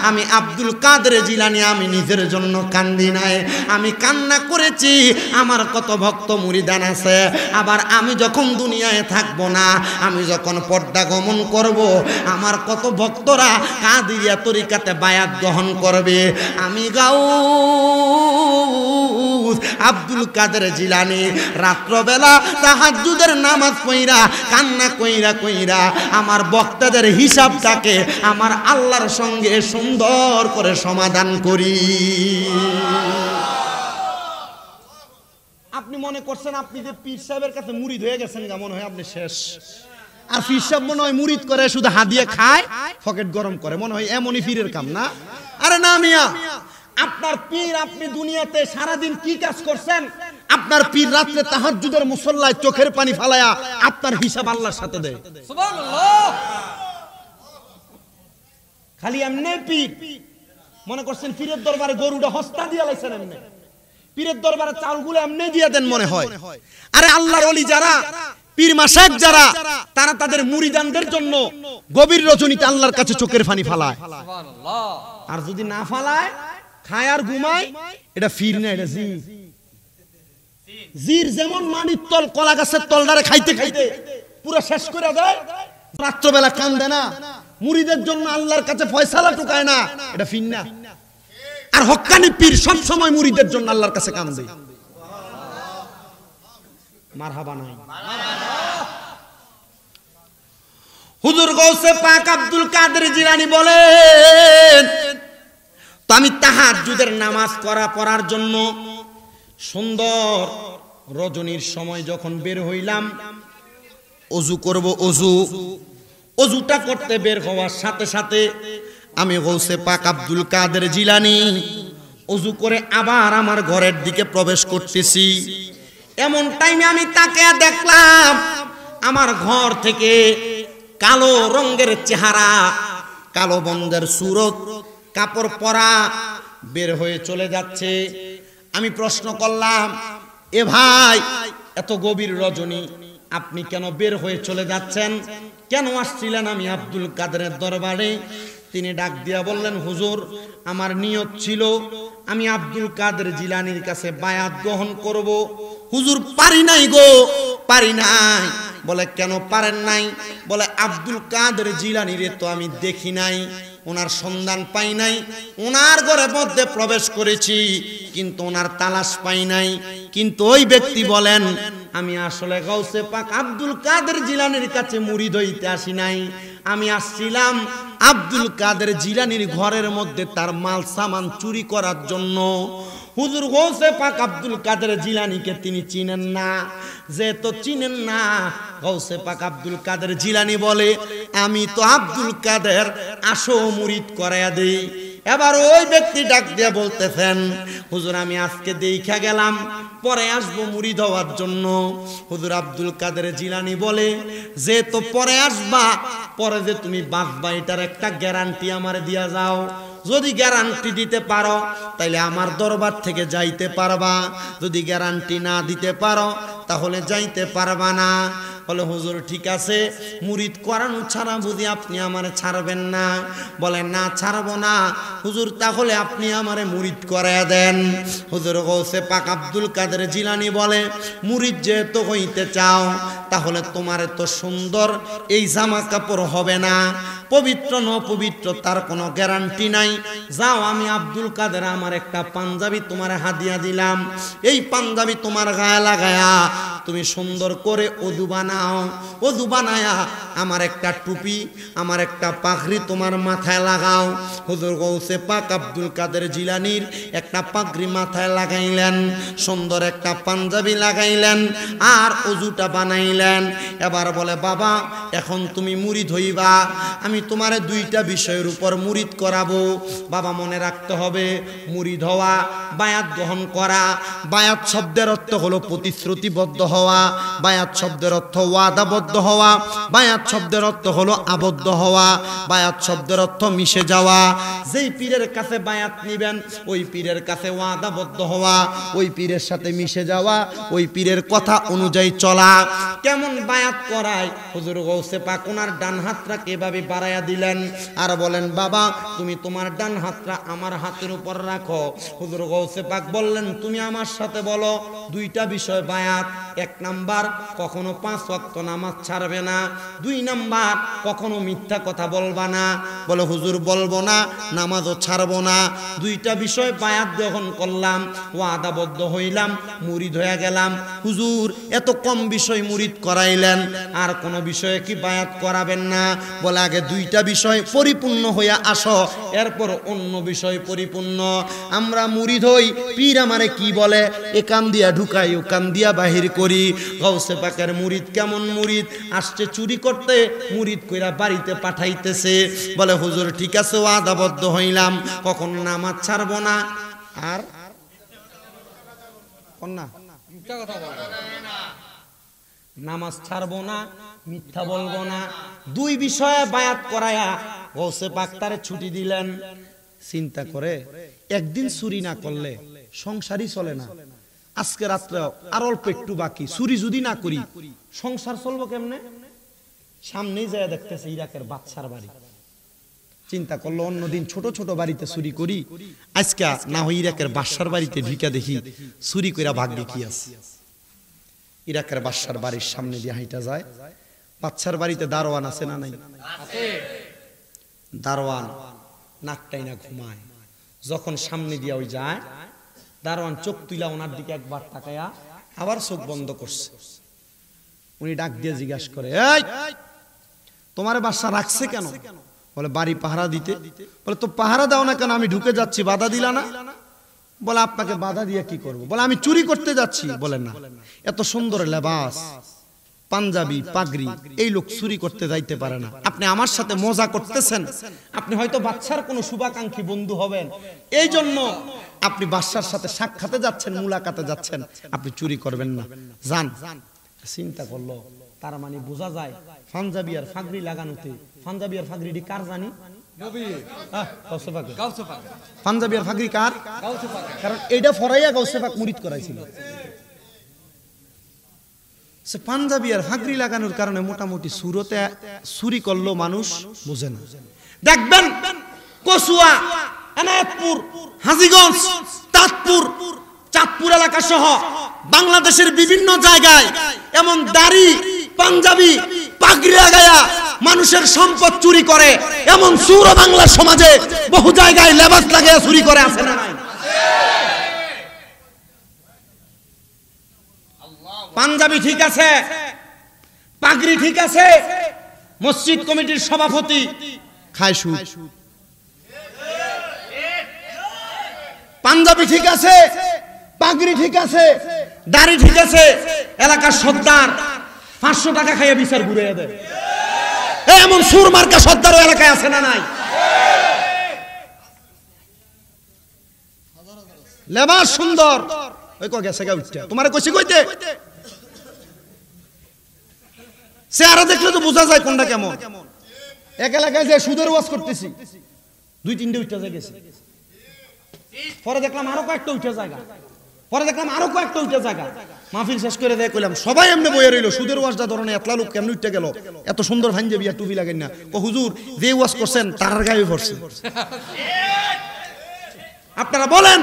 আমি আব্দুল কাদের জিলানী আমি নিজের জন্য কান্দি নাই, আমি কান্না করেছি আমার কত ভক্ত মুরিদান আছে, আবার আমি যখন দুনিয়ায় থাকবো না, আমি যখন পর্দা গমন করব, আমার কত ভক্তরা কাদিরিয়া তরিকাতে বায়াত গ্রহণ করবে। আমি গাউস আব্দুল কাদের জিলানী রাত্রবেলা তাহাজ্জুদের নামাজ পড়া কান্না কইরা কইরা আমার বক্তাদের হিসাবটাকে আমার আল্লাহর সঙ্গে সুন্দর করে সমাধান করি। আপনি মনে করছেন আপনি যে পীর সাহেবের কাছে মুরিদ হয়ে গেছেন, মনে হয় আপনি শেষ। আর পীর সাহেব মনে হয় মুরিদ করে শুধু হাদিয়া খায়, পকেট গরম করে, মনে হয় এমনই পীরের কাম না? আরে না মিয়া, আপনার পীর আপনি দুনিয়াতে সারাদিন কি কাজ করছেন? আপনার পীর রাত্রে তাহাজ্জুদের মুসল্লায় চোখের পানি ফালায়া আপনার হিসাব আল্লাহর সাথে দেয়। সুবহানাল্লাহ। খালি এমনি পীর মনে করছেন পীরের দরবারে গরুটা হস্তা দিয়া লাইছেন, এমনি পীরের দরবারে চাউলগুলো এমনি দিয়ে দেন মনে হয়। আরে আল্লাহর ওলি যারা, পীর মাশায়েখ যারা, তারা তাদের মুরিদানদের জন্য গভীর রজনীতে আল্লাহর কাছে চোখের পানি ফালায়। সুবহানাল্লাহ। আর যদি না ফালায়, খায় আর ঘুমায়, এটা ফির না, এটা জির। জির যেমন মানির তল, কলা গাছের তলদারে খাইতে খাইতে পুরো শেষ করে দেয়, রাত্রবেলা কান্দে না, মুরিদের জন্য আল্লাহর কাছে ফয়সালা টুকায় না, এটা ফির না। আর হক্কানি পীর সব সময় মুরিদের জন্য আল্লাহর কাছে কান্দে। মারহাবা নাই। হুজুর গাউসে পাক আব্দুল কাদের জিলানী বলেন, তো আমি তাহাজ্জুদের নামাজ পড়ার জন্য সুন্দর রজনীর সময় যখন বের হইলাম, ওযু করব, ওযুটা করতে বের হওয়ার সাথে সাথে আমি গাউসে পাক আব্দুল কাদের জিলানী ওযু করে আবার আমার ঘরের দিকে প্রবেশ করতেছি। এমন টাইমে আমি তাকিয়ে দেখলাম আমার ঘর থেকে কালো রঙের চেহারা, কালো বন্ধের সুরত, কাপড় পরা বের হয়ে চলে যাচ্ছে। আমি প্রশ্ন করলাম, এ ভাই, এত গভীর রজনী আপনি কেন বের হয়ে চলে যাচ্ছেন? কেন আসছিলেন? আমি আব্দুল কাদেরের দরবারে। তিনি ডাক দিয়া বললেন, হুজুর, আমার নিয়ত ছিল আমি আব্দুল কাদের জিলানীর কাছে বায়াত গ্রহণ করব। হুজুর, পারি নাই গো, পারি নাই। বলে কেন পারেন নাই? বলে আব্দুল কাদের জিলানীরে তো আমি দেখি নাই, ওনার সন্ধান পাই নাই, ওনার ঘরের মধ্যে প্রবেশ করেছি কিন্তু ওনার তালাশ পাই নাই। কিন্তু ওই ব্যক্তি বলেন, আমি আসলে গাউসে পাক আব্দুল কাদের জিলানীর কাছে মুরিদ হইতে আসি নাই, আমি আসছিলাম আব্দুল কাদের জিলানীর ঘরের মধ্যে তার মাল সামান চুরি করার জন্য। হুজুর গৌসে পাক আব্দুল কাদের জিলানীকে তিনি চিনেন না। যে তো চিনেন না, গৌসে পাক আব্দুল কাদের জিলানী বলে আমি তো আব্দুল কাদের, আসো মুরিদ করায়া দেই। এবার ওই ব্যক্তি ডাক দিয়ে বলতেছেন হুজুর আমি আজকে দেখা গেলাম, পরে আসবো মুরিদ হওয়ার জন্য। হুজুর আব্দুল কাদের জিলানী বলে যে তো পরে আসবা, পরে যে তুমি বাঁচবা এটার একটা গ্যারান্টি আমারে দিয়া যাও। যদি গ্যারান্টি দিতে পারো তাইলে আমার দরবার থেকে যাইতে পারবা, যদি গ্যারান্টি না দিতে পারো তাহলে যাইতে পারবা না। বলে হুজুর ঠিক আছে, মুরিদ করানো ছাড়া বুঝি আপনি আমারে ছাড়বেন না? বলে না ছাড়বো না হুজুর, তাহলে আপনি আমারে মুরিদ করায়া দেন। হুজুর গৌসে পাক আব্দুল কাদের জিলানী বলে মুরিদ যেহেতু হইতে চাও তাহলে তোমার তো সুন্দর এই জামা কাপড় হবে না, পবিত্র ন পবিত্র তার কোনো গ্যারান্টি নাই। যাও আমি আব্দুল কাদের আমার একটা পাঞ্জাবি তোমার হাদিয়া দিলাম, এই পাঞ্জাবি তোমার গায়ে লাগায়া তুমি সুন্দর করে ওযু বানাও, ওযু বানায়া আমার একটা টুপি আমার একটা পাগড়ি তোমার মাথায় লাগাও। হুজুর গৌসে পাক আব্দুল কাদের জিলানীর একটা পাগড়ি মাথায় লাগাইলেন, সুন্দর একটা পাঞ্জাবি লাগাইলেন আর ওযুটা বানাইলেন। এবার বলে বাবা এখন তুমি মুরিদ হইবা, আমি তোমারে দুইটা বিষয়ের উপর মুরিদ করাবো। বাবা মনে রাখতে হবে মুরিদ হওয়া, বায়াত গ্রহণ করা। বায়াত শব্দের অর্থ হলো প্রতিশ্রুতিবদ্ধ হওয়া, বায়াত শব্দের অর্থ ওয়াদাবদ্ধ হওয়া, বায়াত শব্দের অর্থ হলো আবদ্ধ হওয়া, বায়াত শব্দের অর্থ মিশে যাওয়া। যেই পীরের কাছে বায়াত নিবেন ওই পীরের কাছে ওয়াদাবদ্ধ হওয়া, ওই পীরের সাথে মিশে যাওয়া, ওই পীরের কথা অনুযায়ী চলা। কেমন বায়াত করায়? হুজুর গৌসে পাক ওনার ডান হাতটা কিভাবে বাড়াইয়া দিলেন আর বলেন বাবা তুমি তোমার ডান হাতটা আমার হাতের উপর রাখো। হুজুর গৌসে পাক বললেন তুমি আমার সাথে বলো দুইটা বিষয় বায়াত। এক নাম্বার কখনো 5 ওয়াক্ত নামাজ ছাড়বে না, 2 নাম্বার কখনো মিথ্যা কথা বলবা না। বলে হুজুর বলবো না, নামাজও ছাড়বো না। দুইটা বিষয় বায়াত গ্রহণ করলাম, ওয়াদাবদ্ধ হইলাম, মুরিদ হয়ে গেলাম। হুজুর এত কম বিষয় মুরিদ করাইলেন, আর কোনো বিষয়ে কি বায়াত করাবেন না? বলে আগে দুইটা বিষয় পরিপূর্ণ হইয়া আসো, এরপর অন্য বিষয় পরিপূর্ণ। আমরা মুরিদ হই, পীর আমারে কি বলে এ কান দিয়া ঢুকাই ও কান দিয়া বাহির করি। গৌসে পাকের মুরিদ কেমন মুরিদ? আসছে চুরি করতে, মুরিদ কইরা বাড়িতে পাঠাইতেছে। বলে হুজুর ঠিক আছে ওয়াদাবদ্ধ হইলাম, কখন নামাজ ছাড়বো না আর নামাজ ছাড়বো না, মিথ্যা বলবো না। 2 বিষয়ে বায়াত করায়া গৌসে পাক তারে ছুটি দিলেন। চিন্তা করে একদিন চুরি না করলে সংসারই চলে না। আজকে রাত্রে আর অল্প একটু বাকি, চুরি যদি না করি সংসার চলবো কেমনে? সামনেই যায় দেখতেছে ইরাকের বাদশার বাড়ি। চিন্তা করলো অন্যদিন ছোট ছোট বাড়িতে চুরি করি, আজকে না হয় ইরাকের বাদশার বাড়িতে ঢুকে দেখি চুরি কইরা ভাগ্যে কি আছে। ইরাকের বাদশার বাড়ির সামনে দিয়ে হাইটা যায়। বাদশার বাড়িতে দারোয়ান আছে না নাই? দারোয়ান নাকটাই না ঘুমায়। যখন সামনে দিয়ে ওই যায়, দারোয়ান চোখ তুইলা ওনার দিকে একবার তাকায়া আবার চোখ বন্ধ করছে। উনি ডাক দিয়ে জিজ্ঞাসা করে এই তোমার বাদশা রাখছে কেন? বলে বাড়ি পাহারা দিতে। বলে তো পাহারা দাও না কেন? আমি ঢুকে যাচ্ছি, বাধা দিলা না? বলে আপনাকে বাধা দিয়ে কি করব? বলে আমি চুরি করতে যাচ্ছি। বলে না, এত সুন্দর লেবাস পাঞ্জাবি পাগড়ি এই লোক চুরি করতে যাইতে পারে না। আপনি আমার সাথে মজা করতেছেন, আপনি হয়তো বাদশার কোনো শুভাকাঙ্ক্ষী বন্ধু হবেন, এই জন্য আপনি বাদশার সাথে সাক্ষাতে যাচ্ছেন, মুলাকাতে যাচ্ছেন, আপনি চুরি করবেন না, যান। চিন্তা করলো তার মানে বোঝা যায় পাঞ্জাবি আর ফাগড়ি লাগানোতে, পাঞ্জাবি আর ফাগড়িটি কার জানি? পাঞ্জাবি আর ফাগড়ি কার? কারণ এটা ফরাইয়া গাউসে পাক মুরিদ করাইছিল। সে পাঞ্জাবি আর ফাগড়ি লাগানোর কারণে মোটামুটি সুরতে চুরি করলো মানুষ বুঝে না। দেখবেন কসুয়া, এনায়েতপুর, হাজীগঞ্জ, তাঁতপুর, চাঁদপুর এলাকা সহ বাংলাদেশের বিভিন্ন জায়গায় এমন দাড়ি পাঞ্জাবি পাগড়ি লাগায়া মানুষের সম্পদ চুরি করে এমন সুর বাংলা সমাজে বহু জায়গায় লেবাস লাগায়া চুরি করে আছে না? পাঞ্জাবি ঠিক আছে, পাগড়ি ঠিক আছে, মসজিদ কমিটির সভাপতি খায় সুদ। পাঞ্জাবি ঠিক আছে, পাগড়ি ঠিক আছে, দাড়ি ঠিক আছে, এলাকার সর্দার 500 টাকা খাইয়ে বিচার ঘুরিয়ে দেয়। এমন সুর মার্কা সর্দারও এলাকায় আছে না নাই? লেবাস সুন্দর, ওই কো গেছে গা উঠতে, তোমারে কইছি কইতে চেহারা দেখলে তো বোঝা যায় কোনটা কেমন। এক এলাকায় যে সুদের ওয়াজ করতেছি, 2-3টে উঠতে যায় গেছে, পরে দেখলাম আরো কয়েকটা উঠে জায়গা, পরে দেখলাম আরো কয়েকটা উঠে জায়গা। মাহফিল শেষ করে দেয়, কইলাম সবাই এমনি বইয়ে রইল, সুদের ওয়াজটা ধরনে এতলা লোক কেমন উঠতে গেল, এত সুন্দর ভাঞ্জে বিয়া টুপি লাগেন না। ও হুজুর যে ওয়াজ করছেন তার গায়ে পড়ছে। আপনারা বলেন,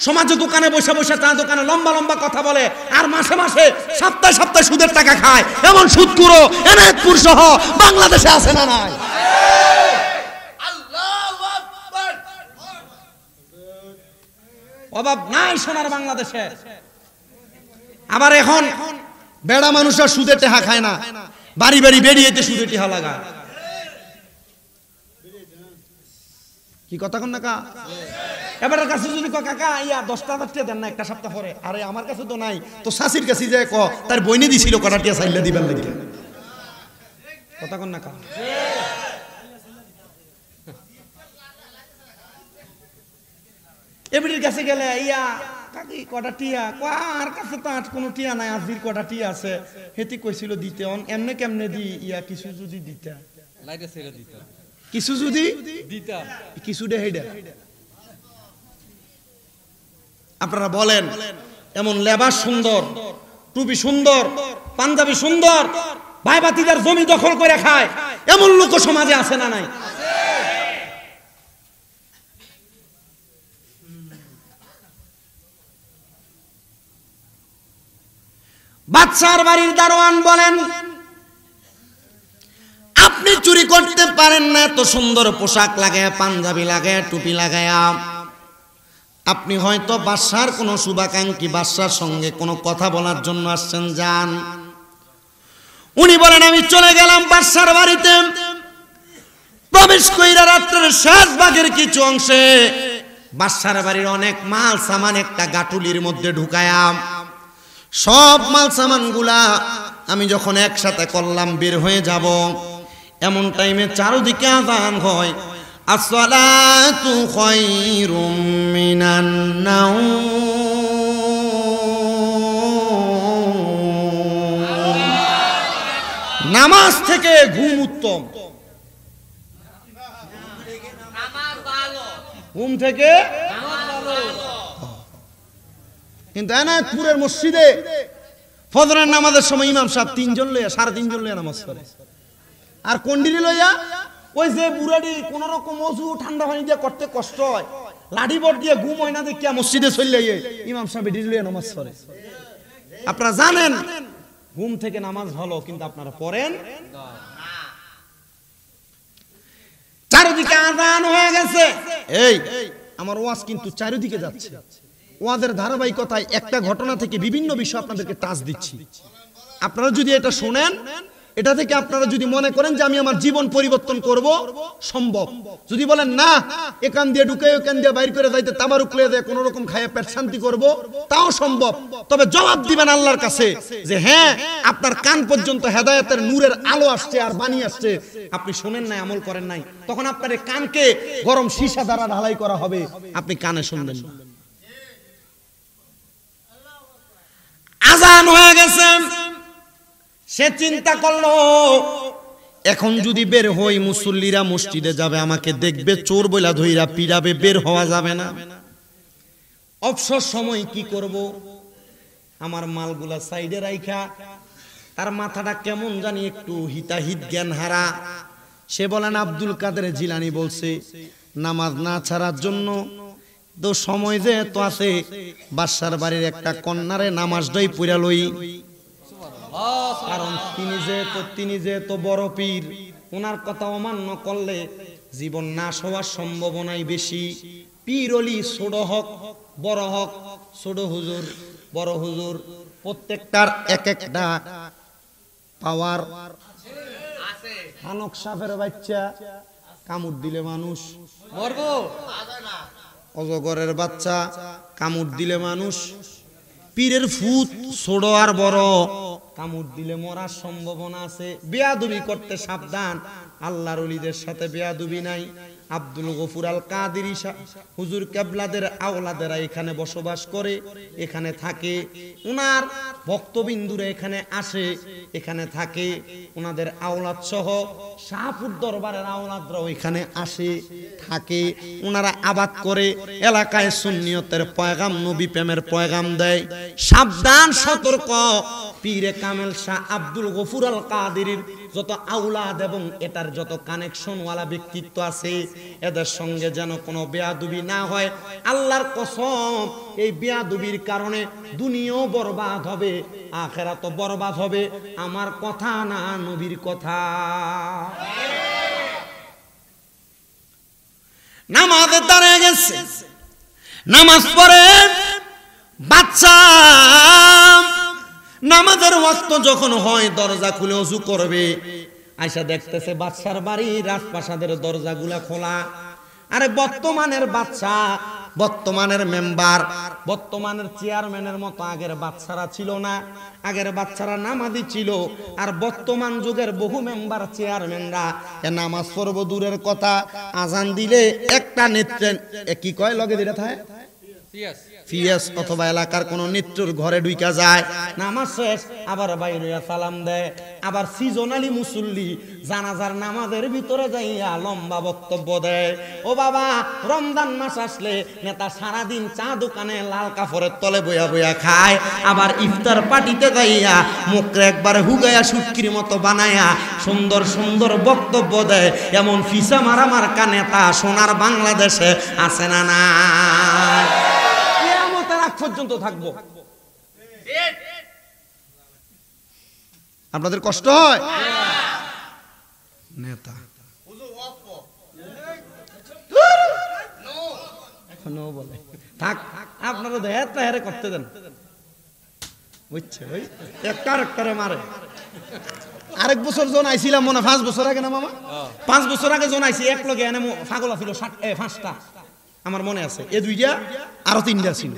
সমাজে দোকানে বসে বসে চা দোকানে লম্বা লম্বা কথা বলে, আর মাসে মাসে সপ্তাহে সপ্তাহে সুদের টাকা খায়, এমন সুদখোর এনায়েতপুর সহ বাংলাদেশে আছে না নাই? অভাব নাই সোনার বাংলাদেশে। আবার এখন বেড়া মানুষরা সুদের টাকা খায় না, বাড়ি বাড়ি বেরিয়েতে সুদের টাকা লাগায়। কি কথা কন না কা? এবারের কাছে যদি ক কাকা ইয়া 10,000 টাকা দেন না একটা সপ্তাহ পরে, আরে আমার কাছে তো নাই, তো শাশির কাছে যায় ক তার বইনে দিছিল কটা টিয়া চাইলে দিবেন লাগি। কথা কন না কা? এবারের কাছে গেলে ইয়া কাকি কটা টিয়া, আর কাছে তো আর কোনো টিয়া নাই, আজির কটা টিয়া আছে, হেতি কইছিল দিতে, এমনে কেমনে দি ইয়া কিছু যদি দিতা, লাইটা ছেড়ে দিতা, কিছু যদি দিতা, কিছু দে হেডা। আপনারা বলেন, এমন লেবাস সুন্দর, টুপি সুন্দর, পাঞ্জাবি সুন্দর, ভাই ভাতিজার জমি দখল করে খায়, এমন লোক সমাজে আছে না নাই? বাদশার বাড়ির দারোয়ান বলেন, আপনি চুরি করতে পারেন না, এত সুন্দর পোশাক লাগায়, পাঞ্জাবি লাগায়, টুপি লাগায়া, আপনি হয়তো বাদশার কোনো শুভাকাঙ্ক্ষী, বাদশার সঙ্গে কোনো কথা বলার জন্য আসছেন, যান। উনি বলেন, আমি চলে গেলাম বাদশার বাড়িতে, প্রবেশ কইরা রাত্রের শেষ ভাগের কিছু অংশে বাদশার বাড়ির অনেক মাল সামান একটা গাটুলির মধ্যে ঢুকায়া, সব মাল সামান গুলা আমি যখন একসাথে করলাম বের হয়ে যাব, এমন টাইমে চারদিকে আযান হয়, আসসালাতু খায়রুম মিনান নাওম, নামাজ থেকে ঘুম উত্তম, ঘুম থেকে। কিন্তু এনায়েতপুরের মসজিদে ফজরের নামাজের সময় ইমাম সাহেব 3 জন লইয়া 3.5 জন লইয়া নামাজ পড়ে, আর কন্ডিরি লইয়া ওই যে বুড়াডি কোন রকম ওযু ঠান্ডা পানি দিয়ে করতে কষ্ট হয়, লাঠি বট দিয়ে ঘুম হয় না দেখিয়া মসজিদে চলে যাইয়ে ইমাম সাহেব এডি লইয়া নামাজ পড়ে। আপনারা জানেন ঘুম থেকে নামাজ ভালো, কিন্তু আপনারা পড়েন না। চারিদিকে আযান হয়ে গেছে, এই আমার ওয়াজ কিন্তু চারিদিকে যাচ্ছে, ওয়াজের ধারাবাহিকতায় একটা ঘটনা থেকে বিভিন্ন বিষয় আপনাদেরকে টাচ দিচ্ছি। আপনারা যদি এটা শুনেন, এটা থেকে আপনারা যদি মনে করেন যে আমি আমার জীবন পরিবর্তন করব, সম্ভব। যদি বলেন না এখান দিয়ে ঢুকে ওখান দিয়ে বাইর করে যাইতে তাবারুক লয়ে দেয় কোন রকম খাইয়ে পেট শান্তি করব, তাও সম্ভব। তবে জবাব দিবেন আল্লাহর কাছে যে হ্যাঁ আপনার কান পর্যন্ত হেদায়েতের নূরের আলো আসছে আর বাণী আসছে, আপনি শুনেন নাই, আমল করেন নাই, তখন আপনার কানকে গরম সীসা দ্বারা ঢালাই করা হবে, আপনি কানে শুনবেন না। আযান হয়ে গেছে, সে চিন্তা করলো এখন যদি বের হই মুসল্লিরা মসজিদে যাবে, আমাকে দেখবে, চোর বইলা ধইরা পিড়াবে, বের হওয়া যাবে না। অবসর সময় কি করব, আমার মালগুলা সাইডে রাইখা, তার মাথাটা কেমন জানি একটু হিতাহিত জ্ঞান হারা। সে বলেন আব্দুল কাদের জিলানী বলছে নামাজ না ছাড়ার জন্য তো সময় যে এত আছে, বাদশার বাড়ির একটা কন্যারে নামাজটাই পড়া লই, কারণ তিনি যে তো বড় পীর, ওনার কথা অমান্য করলে জীবন নাশ হওয়ার সম্ভাবনাই বেশি। পীর অলি ছোট হক বড় হক, ছোট হুজুর বড় হুজুর, প্রত্যেকটার এক একটা পাওয়ার আছে। হানক সাপের বাচ্চা কামড় দিলে মানুষ মরবো, অজগরের বাচ্চা কামড় দিলে মানুষ পীরের ফুট ছোট আর বড়, কামড় দিলে মরার সম্ভাবনা আছে। বেয়াদবি করতে সাবধান, আল্লাহর ওলিদের সাথে বেয়াদবি নাই। আব্দুল গফুর আল কাদেরী হুজুর কেবলাদের আওলাদেরা এখানে বসবাস করে, এখানে থাকে। উনার ভক্তবিন্দুরা এখানে আসে, এখানে থাকে। উনাদের আওলাদ সহ শাহপুর দরবারের আওলাদরাও এখানে আসে, থাকে। উনারা আবাদ করে, এলাকায় সুন্নিয়তের পয়গাম, নবী প্রেমের পয়গাম দেয়। সাবধান, সতর্ক। পীরে কামেল শাহ আব্দুল গফুর আল কাদেরীর যত আওলাদ এবং এটার যত কানেকশন ওয়ালা ব্যক্তিত্ব আছে, এদের সঙ্গে যেন কোনো বেয়াদবি না হয়। আল্লাহর কসম, এই বেয়াদবির কারণে দুনিয়াও বরবাদ হবে, আখিরাতও বরবাদ হবে। আমার কথা না, নবীর কথা। নামাজে দাঁড়িয়ে গেছে, নামাজ পড়ে বাচ্চা, নামাজের ওয়াক্ত যখন হয় দরজা খুলে ওযু করবে, আয়সা দেখতেছে বাদশার বাড়ি রাজপ্রাসাদের দরজাগুলা খোলা। আরে বর্তমানের বাদশা, বর্তমানের মেম্বার, বর্তমানের চেয়ারম্যানের মতো আগের বাচ্চারা ছিল না। আগের বাচ্চারা নামাজি ছিল, আর বর্তমান যুগের বহু মেম্বার চেয়ারম্যানরা নামাজ পড়ব দূরের কথা, আজান দিলে একটা নেত্রে কি কয় লগে দিলে থাকে ফিয়াস অথবা এলাকার কোন নেত্রর ঘরে ঢুকা যায়, নামাজ শেষ আবার বাইরে সালাম দেয়। আবার সিজনালি মুসল্লি জানাজার নামাজের ভিতরে যাইয়া লম্বা বক্তব্য দেয়। ও বাবা, রমজান মাস আসলে নেতা সারাদিন চা দোকানে লাল কাপড়ের তলে বইয়া বইয়া খায়, আবার ইফতার পার্টিতে যাইয়া মুখে একবার হুগাইয়া শুটকির মতো বানায়া সুন্দর সুন্দর বক্তব্য দেয়। এমন ফিসা মারামার্কা নেতা সোনার বাংলাদেশে আছে না? না, পর্যন্ত থাকবো। আপনাদের কষ্ট হয় নেতা বলে থাক, আপনারা হেরে করতে দেন, বুঝছে? ওই একটা মারে। আরেক বছর জন আইছিলাম মনে 5 বছর আগে না মামা, 5 বছর আগে জন আইছি, এক লগে এনে পাগল ছিল 5টা আমার মনে আছে, এ 2টা আরো 3টা ছিল।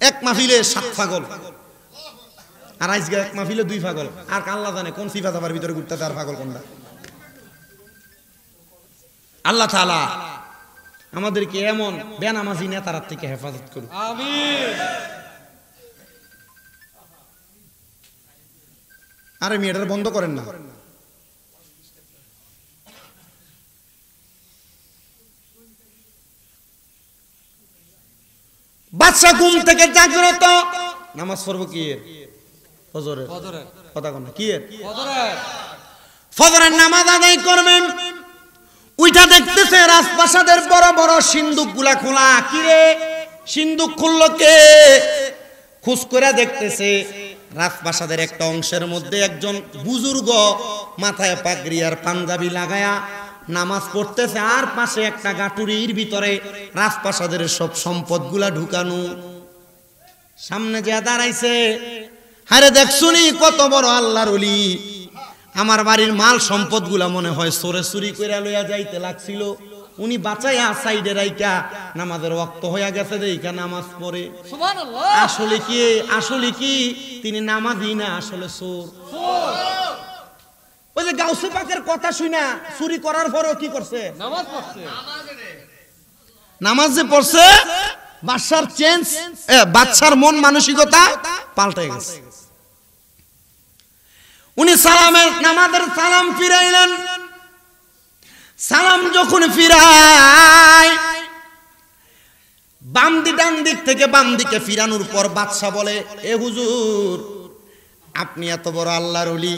এক মাহফিলে 7 পাগল, আর আজকে এক মাহফিলে 2 পাগল। আর আল্লাহ জানে কোন সিফাত আবার ভিতরে ঘুরতেছে, আর পাগল কোনটা। আল্লাহ তাআলা আমাদেরকে এমন বেনামাজি নেতার থেকে হেফাজত করুন, আমিন। আরে মেয়েটার বন্ধ করেন না। বাদশা ঘুম থেকে জাগ্রত, নামাজ পড়বো কি এর? ফজরের। কথা কোন কি এর? ফজরের নামাজ আদায় করবেন। উইটা দেখতেছে রাজপ্রাসাদের বড় বড় সিন্দুক গুলা খোলা। কি রে, সিন্দুক খুললো কে? খুশ করে দেখতেছে রাজপ্রাসাদের একটা অংশের মধ্যে একজন বুজুর্গ মাথায় পাগড়ি আর পাঞ্জাবি লাগায়া নামাজ পড়তেছে, আর পাশে একটা গাটুরির ভিতরে রাজপ্রাসাদের সব সম্পদগুলা ঢুকানো। সামনে যে দাঁড়াইছে, আরে দেখছুনি কত বড় আল্লাহর ওলি। আমার বাড়ির মাল সম্পদগুলা মনে হয় চোরে চুরি কইরা লইয়া যাইতে লাগছিল, উনি বাঁচাইয়া সাইডে রাইকা নামাজের ওয়াক্ত হইয়া গেছে দেইখা নামাজ পড়ে। সুবহানাল্লাহ। আসলে কি তিনি নামাজি না, আসলে চোর। ওই যে গাউসে পাকের কথা শুনা চুরি করার পরেও কি করছে? নামাজ পড়ছে। নামাজ যে পড়ছে, বাদশার মন মানসিকতা পাল্টে গেছে। উনি নামাজের সালাম ফিরাইলেন। সালাম যখন ফিরায়, ডান দিক থেকে বাম দিকে ফিরানোর পর বাদশা বলে, এ হুজুর, আপনি এত বড় আল্লাহর ওলি,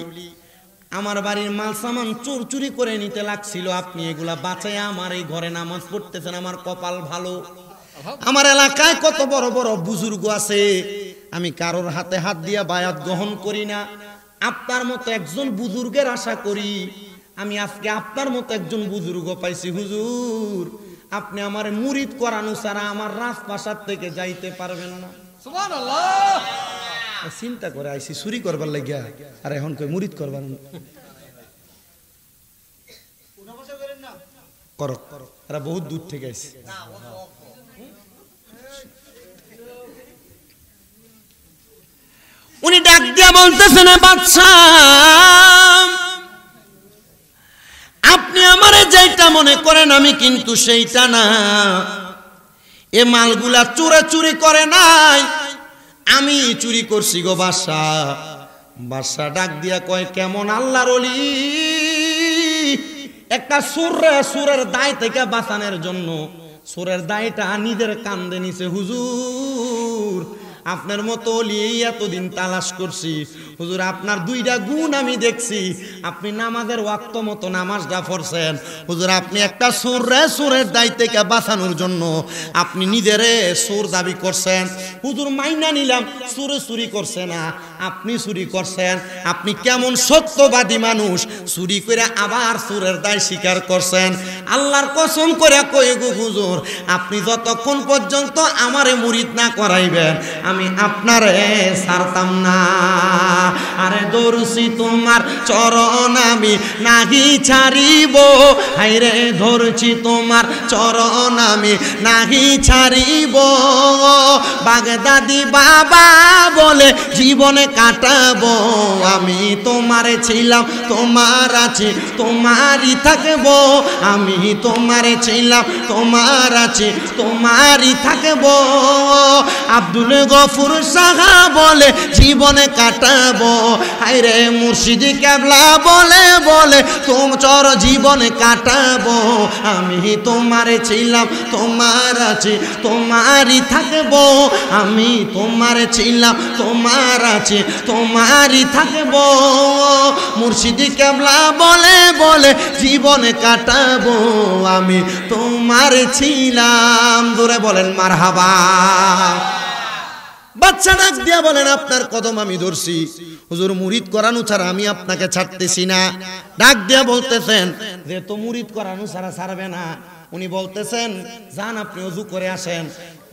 আমার বাড়ির মাল সামান চোর চুরি করে নিতে লাগছিল, আপনি এগুলা বাঁচাইয়া আমার এই ঘরে নামাজ পড়তেছেন, আমার কপাল ভালো। আমার এলাকায় কত বড় বড় বুজুর্গ আছে, আমি কারোর হাতে হাত দিয়া বায়াত গ্রহণ করি না, আপনার মতো একজন বুজুর্গের আশা করি। আমি আজকে আপনার মতো একজন বুজুর্গ পাইছি হুজুর, আপনি আমার মুরিদ করানো ছাড়া আমার রাজপ্রাসাদ থেকে যাইতে পারবেন না। সুবহানাল্লাহ। চিন্তা করে আইছি চুরি করবার লাগিয়া, আর এখন কই মুরিদ করবার করো। এরা বহুত দূর থেকে আইছে। ডাক দিয়া বলতেছেন, বাদশা আপনি আমারে যেটা মনে করেন আমি কিন্তু সেইটা না, এ মালগুলা চুরি করে নাই, আমি চুরি করছি গো বাদশা। বাদশা ডাক দিয়া কয়, কেমন আল্লাহর ওলি, একটা সুরের দায় থেকে বাঁচানোর জন্য সুরের দায়টা নিজের কান্দে নিছে। হুজুর আপনার মতো ওলি এতদিন তালাশ করছি, হুজুর আপনার দুইটা গুণ আমি দেখছি। আপনি নামাজের ওয়াক্ত মতো নামাজটা পড়ছেন, হুজুর আপনি একটা সুরের দায় থেকে বাঁচানোর জন্য আপনি নিজেরে সুর দাবি করছেন। হুজুর মাইনা নিলাম চুরি করছে না, আপনি চুরি করছেন। আপনি কেমন সত্যবাদী মানুষ, চুরি করে আবার সুরের দায় স্বীকার করছেন। আল্লাহর কসম করে কই গো হুজুর, আপনি যতক্ষণ পর্যন্ত আমারে মুরিদ না করাইবেন আমি আপনারে ছাড়তাম না। আরে ধরছি তোমার চরণ আমি নাহি ছাড়িব, হাইরে ধরছি তোমার চরণ আমি নাহি ছাড়িব। বাগদাদি বাবা বলে জীবনে কাটাবো, আমি তোমারে ছিলাম তোমার আছি তোমারই থাকবো, আমি তোমারে ছিলাম তোমার আছি তোমারই থাকবো। আব্দুল গফুর সাহা বলে জীবনে কাটাবো, হায়রে মুর্শিদি কেবলা বলে তোমার জীবনে কাটাবো, আমি তোমারে ছিলাম তোমার আছি তোমারই থাকবো, আমি তোমারে ছিলাম তোমার আছি তোমারই থাকবো। মুর্শিদি কেবলা বলে জীবনে কাটাবো, আমি তোমার ছিলাম। দূরে বলেন মারহাবা। বাচ্চা ডাক দিয়া বলেন, আপনার কদম আমি ধরছি হুজুর, মুরিদ করানো ছাড়া আমি আপনাকে ছাড়তেছি না। ডাক দিয়া বলতেছেন যে তো মুরিদ করানো ছাড়া ছাড়বে না। উনি বলতেছেন যান আপনি ওযু করে আসেন।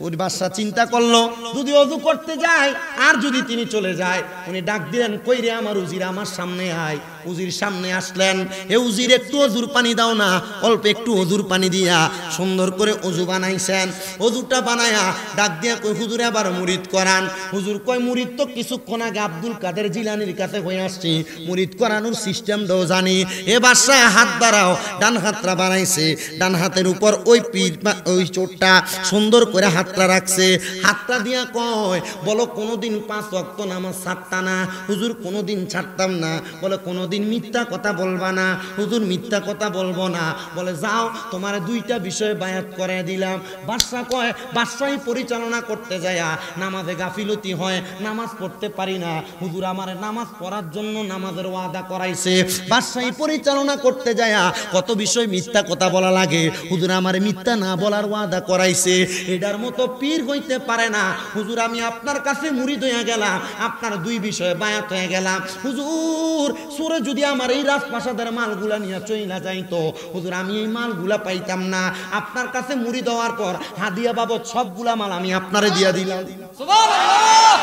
ওই বাদশা চিন্তা করলো যদি ওযু করতে যায় আর যদি তিনি চলে যায়, উনি ডাক দিলেন, কই রে আমার উজির, আমার সামনে আয়। উজির সামনে আসলেন, হে উজির একটু ওযুর পানি দাও না। অল্প একটু ওযুর পানি দিয়া সুন্দর করে ওযু বানাইছেন। ওযুটা বানায়া ডাক দিয়া কই, হুজুরে আবার মুরিদ করান। হুজুর কয়, মুরিদ তো কিছুক্ষণ আগে আব্দুল কাদের জিলানির কাছে হয়ে আসছি, মুরিদ করানোর সিস্টেমটাও জানি। এ বাদশা হাত বাড়াও, ডান হাতটা বানাইছে, ডান হাতের উপর ওই পীর ওই চোটটা সুন্দর করে হাতটা রাখছে। হাতটা দিয়া কয়, বলো কোনোদিন 5 ওয়াক্ত নামাজ ছাড়তা না? হুজুর কোনোদিন ছাড়তাম না। বলে কোনোদিন মিথ্যা কথা বলবা না? হুজুর মিথ্যা কথা বলবো না। বলে যাও তোমার 2টা বিষয়ে বায়াত করে দিলাম। বাদশা কয়, বাদশাহী পরিচালনা করতে যায়া নামাজে গাফিলতি হয়, নামাজ পড়তে পারি না। হুজুর আমার নামাজ পড়ার জন্য নামাজের ওয়াদা করাইছে। বাদশাহী পরিচালনা করতে যায়া কত বিষয় মিথ্যা কথা বলা লাগে, হুজুর আমার মিথ্যা না বলার ওয়াদা করাইছে। এটার মতো পীর হইতে পারে না। হুজুর আমি আপনার কাছে মুরিদ হয়ে গেলাম, আপনার 2 বিষয়ে বায়াত হয়ে গেলাম। হুজুর সুরে যদি আমার এই রাজপ্রাসাদের মালগুলা নিয়ে চইলা যাইতো, হুজুর আমি এই মালগুলা পাইতাম না। আপনার কাছে মুরিদ হওয়ার পর হাদিয়া বাবদ সবগুলা মাল আমি আপনারে দিয়া দিলাম। সুবহানাল্লাহ।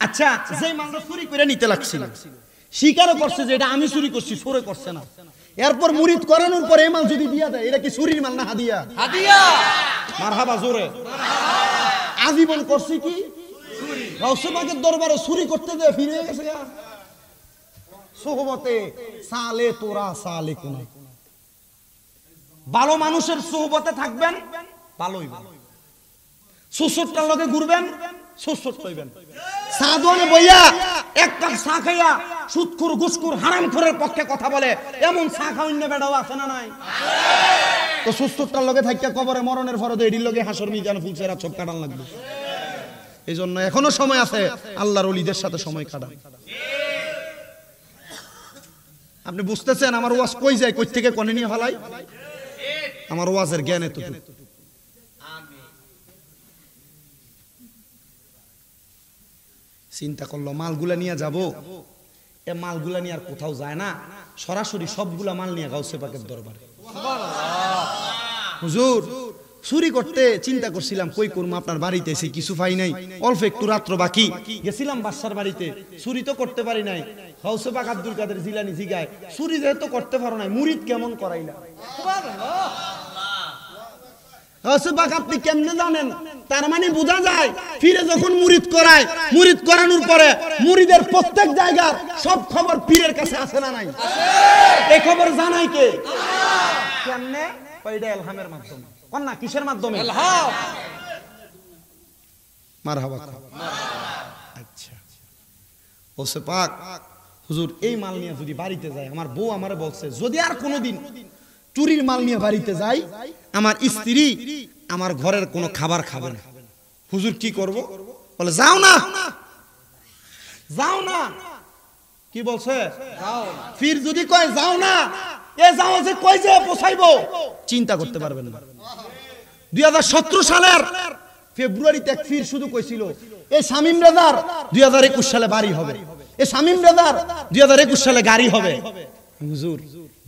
আচ্ছা, যে মালটা চুরি করে নিতে লাগছিল, স্বীকারও করছে যে এটা আমি চুরি করছি, চোরে করছে না। এরপর মুরিদ করানোর পর এই মাল যদি দিয়া দেয়, এটা কি চুরির মাল না হাদিয়া? হাদিয়া। মারহাবা জোরে। আজীবন করছে কি চুরি। গাউসে পাকের দরবারে চুরি করতে দেয়, ফিরে গেছে সোহবতে সালে তোরা সালে কোন। ভালো মানুষের সোহবতে থাকবেন, ভালোই ভালো। সুসুরটার লগে ঘুরবেন, সুসুর হইবেন। সাদওয়ানে বইয়া এক কাপ চা খাইয়া সুদখোর ঘুষখোর হারামখোরের পক্ষে কথা বলে, এমন চা খাওয়াইন্য বেড়াও আছে না নাই? তো সুস্থতার লগে থাকিয়া কবরে মরণের ফরদে এডির লগে হাসর মিজান ফুলছেরা চোখ কাটান লাগবে। এই জন্য এখনো সময় আছে, আল্লাহর ওলিদের সাথে সময় কাটান। আপনি বুঝতেছেন আমার ওয়াজ কই যায়, কই থেকে কোনে নিয়ে ফেলাই? আমার ওয়াজের জ্ঞান এতটুকু। চিন্তা করলো মালগুলা নিয়ে যাব, এ মালগুলা নিয়ে আর কোথাও যায় না, সরাসরি সবগুলা মাল নিয়ে গাউসে পাকের দরবারে। হুজুর চুরি করতে চিন্তা করছিলাম, কই করবো, আপনার বাড়িতে এসে কিছু পাই নাই, অল্প একটু রাত্র বাকি, গেছিলাম বাদশার বাড়িতে, চুরি তো করতে পারি নাই। গাউসে পাক আব্দুল কাদের জিলানী জিগায়, চুরি যেহেতু করতে পারো নাই, মুরিদ কেমন করাইলা? গাউসে পাক আপনি কেমনে জানেন? তার মানে বোঝা যায় পীরে যখন মুরিদ করায়, মুরিদ করানোর পরে মুরিদের প্রত্যেক জায়গার সব খবর পীরের কাছে আছে না নাই? এই খবর জানাই কে? কেমনে? কয়টা ইলহামের মাধ্যমে। কোন না কিসের মাধ্যমে? ইলহাম। মারহাবা। আচ্ছা, গাউসে পাক হুজুর এই মাল নিয়ে যদি বাড়িতে যায়, আমার বউ আমারে বলছে যদি আর কোনোদিন চুরির মাল নিয়ে বাড়িতে যাই, আমার স্ত্রী আমার ঘরের কোনো খাবার খাবে না। হুজুর কি করব? বলে যাও না, যাও না। কি বলছে? যাও। ফির যদি কয় যাও না, এ যাও যে কই যে পোছাইবো, চিন্তা করতে পারবেন না। 2017 সালের ফেব্রুয়ারিতে এক ফির শুধু কইছিল এই শামীম রেজার 2021 সালে বাড়ি হবে, এই শামীম রেজার 2021 সালে গাড়ি হবে। হুজুর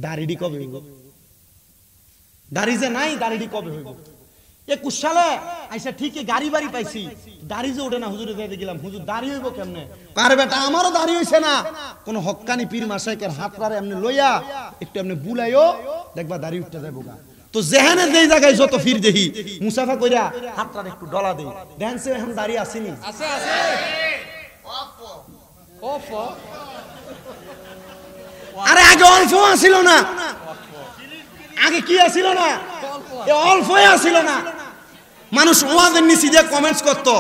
দাড়িডি কবে হইব? দাড়ি যে নাই, দাড়িডি কবে হইব? 21 সালে আইসা ঠিকই গাড়ি বাড়ি পাইছি, দাড়ি যে ওঠে না। হুজুরে যাইতে গেলাম, হুজুর দাড়ি হইব কেমনে? কার বেটা আমারও দাড়ি হইছে না। কোন হক্কানি পীর মাশায়েখের হাতটারে এমনি লইয়া একটু এমনি বুলাইও, দেখবা দাড়ি উঠতে যাইব গা। তো যেখানে যেই জায়গায় যত ফির দেখি মুসাফা কইরা হাতটারে একটু ডলা দেই, দেখেন এখন দাড়ি আসেনি? আছে আছে। আরে আগে অল্প আসিল না, আগে কি আসিল না? অল্পই আসিল না। মানুষ ওয়াজের নিচে দিয়ে কমেন্টস করতো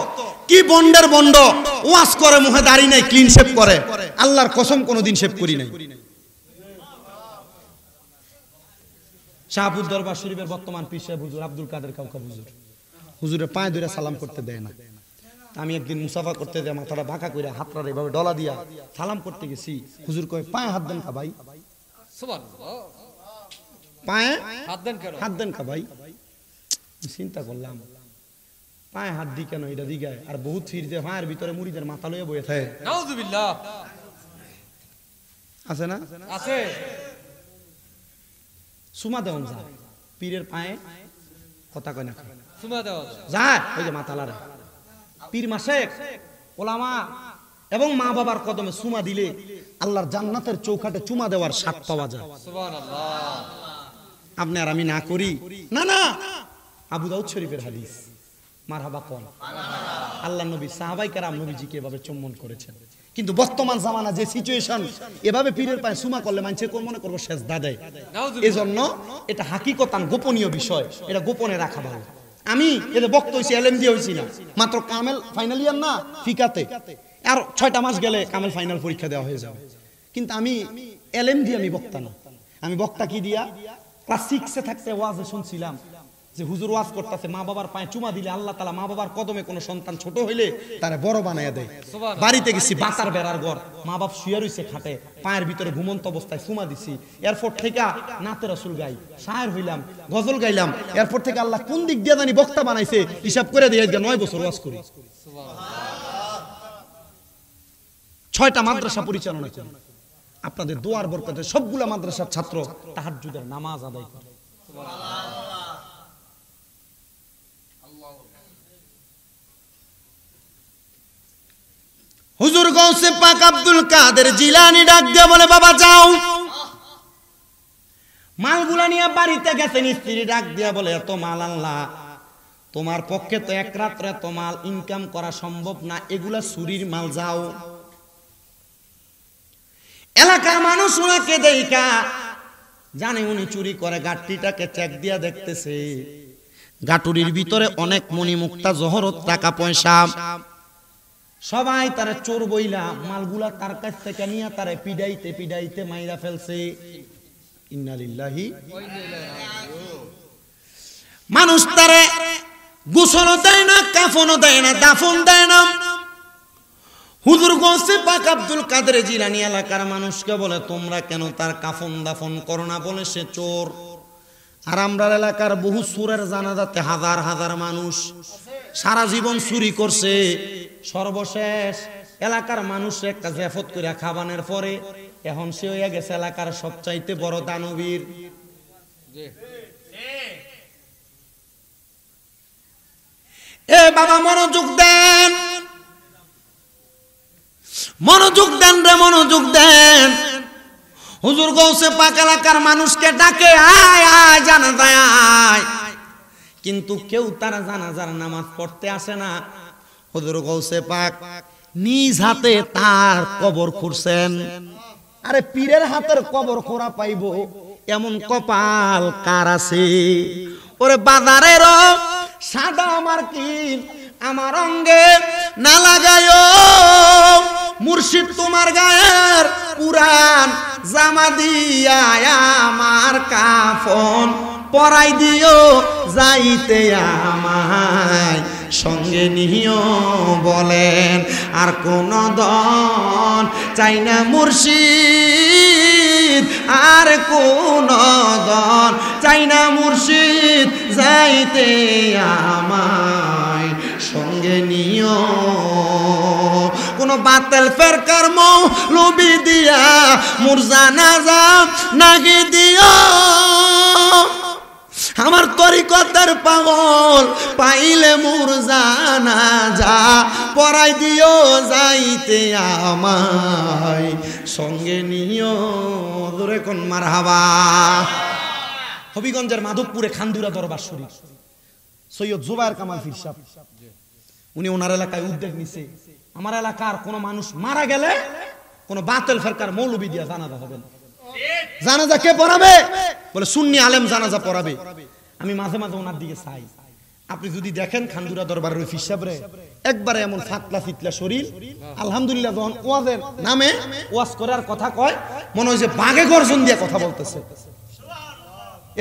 কি বন্ডের বন্ড, ওয়াজ করে মুখে দাড়ি নাই, ক্লিন শেভ করে। আল্লাহর কসম কোনোদিন শেভ করি নাই। শাহপুর দরবার শরীফের বর্তমান পীর সাহেব হুজুর আব্দুল কাদের কাউকা হুজুর, হুজুরের পায়ে ধরে সালাম করতে দেয় না। আমি একদিন মুসাফা করতে যাই, মাথাটা বাঁকা করে হাতটা এভাবে ডলা দিয়া সালাম করতে গেছি। হুজুর কয় পায়ে হাত দেন কা ভাই? সুবহানাল্লাহ, পায়ে হাত দেন কা ভাই? চিন্তা করলাম পায়ে হাত দি কেন এটা দিগায়। আর বহুত ফির যে পায়ের ভিতরে মুড়িদের মাথা লইয়া বয়ে থাকে। নাউযুবিল্লাহ। আছে না? আছে। সুমা দেওয়া যায় পীরের পায়ে, কথা কয় না, সুমা দেওয়া যায়। ওই যে মাথা লারে পীর মাশায়েখ ওলামা এবং মা বাবার কদমে সুমা দিলে আল্লাহর জান্নাতের চৌকাঠে চুমা দেওয়ার স্বাদ পাওয়া যায়। সুবহানাল্লাহ। আপনি আর আমি না করি না। না, আবু দাউদ শরীফের হাদিস। মারহাবা কোন? আল্লাহ নবী সাহাবায়ে কেরাম নবীজিকে এভাবে চুম্বন করেছেন। কিন্তু বর্তমান জামানা যে সিচুয়েশন, এভাবে পীরের পায়ে সুমা করলে মানুষে কোন মনে করবো সেজদা দেয়। এজন্য এটা হাকিকতান গোপনীয় বিষয়, এটা গোপনে রাখা ভালো। আমি এতে বক্তা হইছি, এলএম দিয়ে হইছি না, মাত্র কামেল ফাইনাল ইয়ার না ফিকাতে, আর 6টা মাস গেলে কামেল ফাইনাল পরীক্ষা দেওয়া হয়ে যাবে। কিন্তু আমি এলএম দিয়ে আমি বক্তা না, আমি বক্তা কি দিয়া ক্লাস 6-এ থাকতে ওয়াজে শুনছিলাম যে হুজুর ওয়াজ করতেছে মা বাবার পায়ে চুমা দিলে আল্লাহ তাআলা মা বাবার কদমে কোনো সন্তান ছোট হইলে তারে বড় বানায়া দেয়। বাড়িতে গেছি, বাতার বেড়ার ঘর, মা বাপ শুয়ে রইছে খাটে, পায়ের ভিতরে ঘুমন্ত অবস্থায় চুমা দিছি। এরপর থেকে নাতে রাসূল গাই, শায়ের হইলাম, গজল গাইলাম। এরপর থেকে আল্লাহ কোন দিক দিয়ে জানি বক্তা বানাইছে, হিসাব করে দিয়ে 9 বছর ওয়াজ করি। 6টা মাদ্রাসা পরিচালনা করি। আপনাদের দোয়ার বরকতে সবগুলা মাদ্রাসার ছাত্র তাহাজ্জুদের নামাজ আদায় করে। হুজুর গৌসে পাক আব্দুল কাদের জিলানী ডাক দিয়ে বলে বাবা যাও। মালগুলা নিয়ে বাড়িতে গেছেন, স্ত্রী ডাক দিয়ে বলে এত মাল আনলা, তোমার পক্ষে তো এক রাত্রে এত মাল ইনকাম করা সম্ভব না, এগুলা চুরির মাল, যাও। এলাকার মানুষ ওনাকে দেখা জানে উনি চুরি করে, গাট্টিটাকে চেক দিয়া দেখতেছে গাটুরির ভিতরে অনেক মণিমুক্তা জহরত টাকা পয়সা। সবাই তারে চোর বইলা মালগুলা তার কাছ থেকে নিয়ে তারে পিডাইতে পিডাইতে মাইরা ফেলছে। ইন্না লিল্লাহি। মানুষ তারে গোসলও দেয় না, কাফনও দেয় না, দাফন দেয় না। হুজুর গৌসে পাক আব্দুল কাদের জিলানী এলাকার মানুষকে বলে তোমরা কেন তার কাফন দাফন করো না? বলে সে চোর। আর আমরা এলাকার বহু চোরের জানাজাতে হাজার হাজার মানুষ সারা জীবন চুরি করছে, সর্বশেষ এলাকার মানুষ একটা জেফত করে খাবানের পরে এখন সে হয়ে গেছে এলাকার সবচাইতে বড় দানবীর। এ বাবা মনোযোগ দেন, মনোযোগ দেন রে, মনোযোগ দেন। হুজুর গৌসে পাক এলাকার মানুষকে ডাকে, আয় আয় জানাজায় আয়। কিন্তু কেউ তারা জানাজার নামাজ পড়তে আসে না। হুজুর গৌসে পাক নিজ হাতে তার কবর খুঁড়ছেন। আরে পীরের হাতের কবর খোঁড়া পাইবো এমন কপাল কার আছে? ওরে বাজারের সাদা আমার কি আমার অঙ্গে না লাগায়, মুর্শিদ তোমার গায়ের পুরান জামা দিয়া আমার কাফন পরাই দিও, যাইতে আমায় সঙ্গে নিও বলেন। আর কোন দন চাই না মুর্শিদ, আর কোন দন চাই না মুর্শিদ, যাইতে আমায় সঙ্গে নিও। কোন বাতিল ফেরকার মৌলবি দিয়া মোর জানাজা নাগি দিও, আমার তরিকতের পাগল পাইলে মোর জানাজা পরাই দিও, যাইতে আমায় সঙ্গে নিও। দূরে কোন মারহাবা। হবিগঞ্জের মাধবপুরে খান্দুরা দরবার শরীফ সৈয়দ জুবায়ের কামাল পীর সাহেব, উনি ওনার এলাকায় উদ্যোগ নিছে, আমার এলাকার কোন মানুষ মারা গেলে কোন বাতিল ফেরকার মৌলবি দিয়া জানাজা হবে না। জানাজা কে পড়াবে? বলে সুন্নি আলেম জানাজা পড়াবে। আমি মাঝে মাঝে ওনার দিকে চাই। আপনি যদি দেখেন খান্দুরা দরবারের পীর সাহেব রে একবারে এমন ফাতলা ফিতলা শরীর, আলহামদুলিল্লাহ যখন ওয়াজের নামে ওয়াজ করার কথা কয় মনে হয় যে বাঘে গর্জন দিয়ে কথা বলতেছে।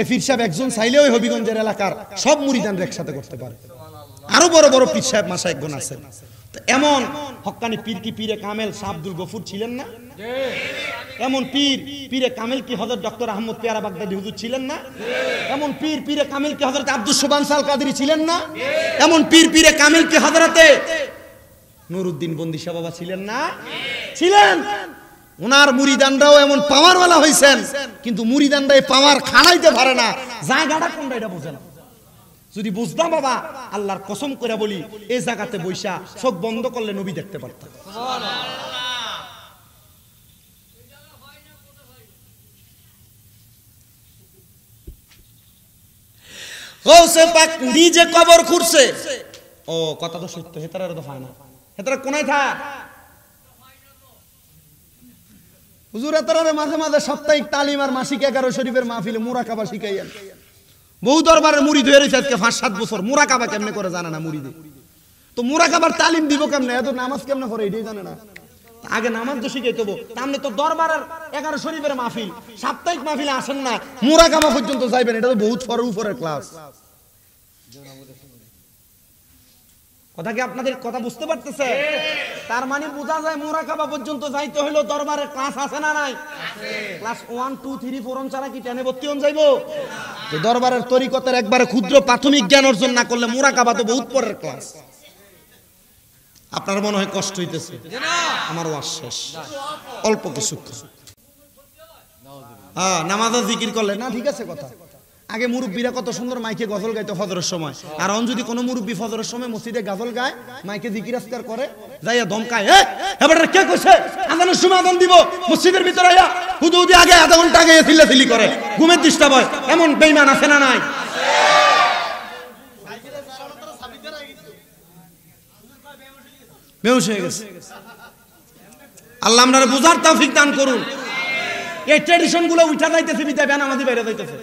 এ পীর সাহেব একজন চাইলে ওই হবিগঞ্জের এলাকার সব মুরিদানদের একসাথে করতে পারে। আরো বড় বড় পীর সাহেব মাশায়েখগণ আছেন। এমন হক্কানি পীর কি পীরে কামেল শাহ আব্দুল গফুর ছিলেন না? এমন পীরে কামেল কি হযরত ডক্টর আহমদ পেয়ারা বাগদাদি হুজুর ছিলেন না? এমন পীরে কামেল কি হযরত আব্দুল সুবহান সাল কাদরি ছিলেন না? এমন পীরে কামেল কি হযরতে নুরউদ্দিন বন্দি শাহ বাবা ছিলেন না? ছিলেন। ওনার মুরিদানরাও এমন পাওয়ারওয়ালা হইছেন, কিন্তু মুরিদানরা এই পাওয়ার খাড়াইতে পারে না। জায়গাটা কোনটা এটা বুঝে না। যদি বুঝতাম বাবা, আল্লাহর কসম করে বলি এই জায়গাতে বৈশা চোখ বন্ধ করলে নবী দেখতে পারতাম। গৌসে পাক নিজে কবর খুঁড়ছে। ও কথা তো সত্য, হেতারা তো হয় না। হেতারা কোনায় থাক হুজুর, হেতারা মাঝে মাঝে সাপ্তাহিক তালিম আর মাসিক 11 শরীফের মাহফিলে মুরাকাবা শিখাইয়েন। বহু দরবারের মুরিদ হয়ে রয়েছে আজকে 5-7 বছর, মুরাকাবা কেমনে করে জানে না মুরিদে। তো মুরাকাবার তালিম দিব কেমনে? এত নামাজ কেমনে পড়ে এটাই জানে না। আগে নামাজ তো শিখাইতে হবো। তাহলে তো দরবারের 11 শরীফের মাহফিল সাপ্তাহিক মাহফিলে আসেন না, মুরাকাবা পর্যন্ত যাইবেন, এটা তো বহুত উপরের ক্লাস। কথা কি আপনাদের কথা বুঝতে পারতেছে? তার মানে বোঝা যায় মুরাকাবা পর্যন্ত যাইতে হইলো দরবারের ক্লাস আছে না নাই? ক্লাস 1 2 3 4 ছাড়া কি 10 ভর্তি হন যাইবো? তো দরবারের তরিকতের একবারে ক্ষুদ্র প্রাথমিক জ্ঞান অর্জন না করলে মুরাকাবা তো বহুত পরের ক্লাস। আপনার মনে হয় কষ্ট হইতেছে? আমার ওয়াজ শেষ, অল্প কিছু। হ্যাঁ, নামাজে জিকির করলে না, ঠিক আছে কথা। আগে মুরব্বীরা কত সুন্দর মাইকে গজল গাইতো ফজরের সময়। আর অন যদি কোনো মুরব্বী ফজরের সময় মসজিদে গজল গায়, মাইকে জিকির আজকার করে, যাইয়া ধমকায়, এবার কে কইছে আজানের সময় আজান দিব, মসজিদের ভিতরে আইয়া হুদুদি আগে আধা ঘন্টা আগে চিল্লাচিল্লি করে, ঘুমের ডিস্টার্ব হয়। এমন বেঈমান আছে না নাই? বেহুশ হয়ে গেছে। আল্লাহ আমাদের বুঝার তৌফিক দান করুন। এই ট্র্যাডিশন গুলো উঠা যাইতেছে, বিদায় বেনামাজি বাইরে যাইতেছে।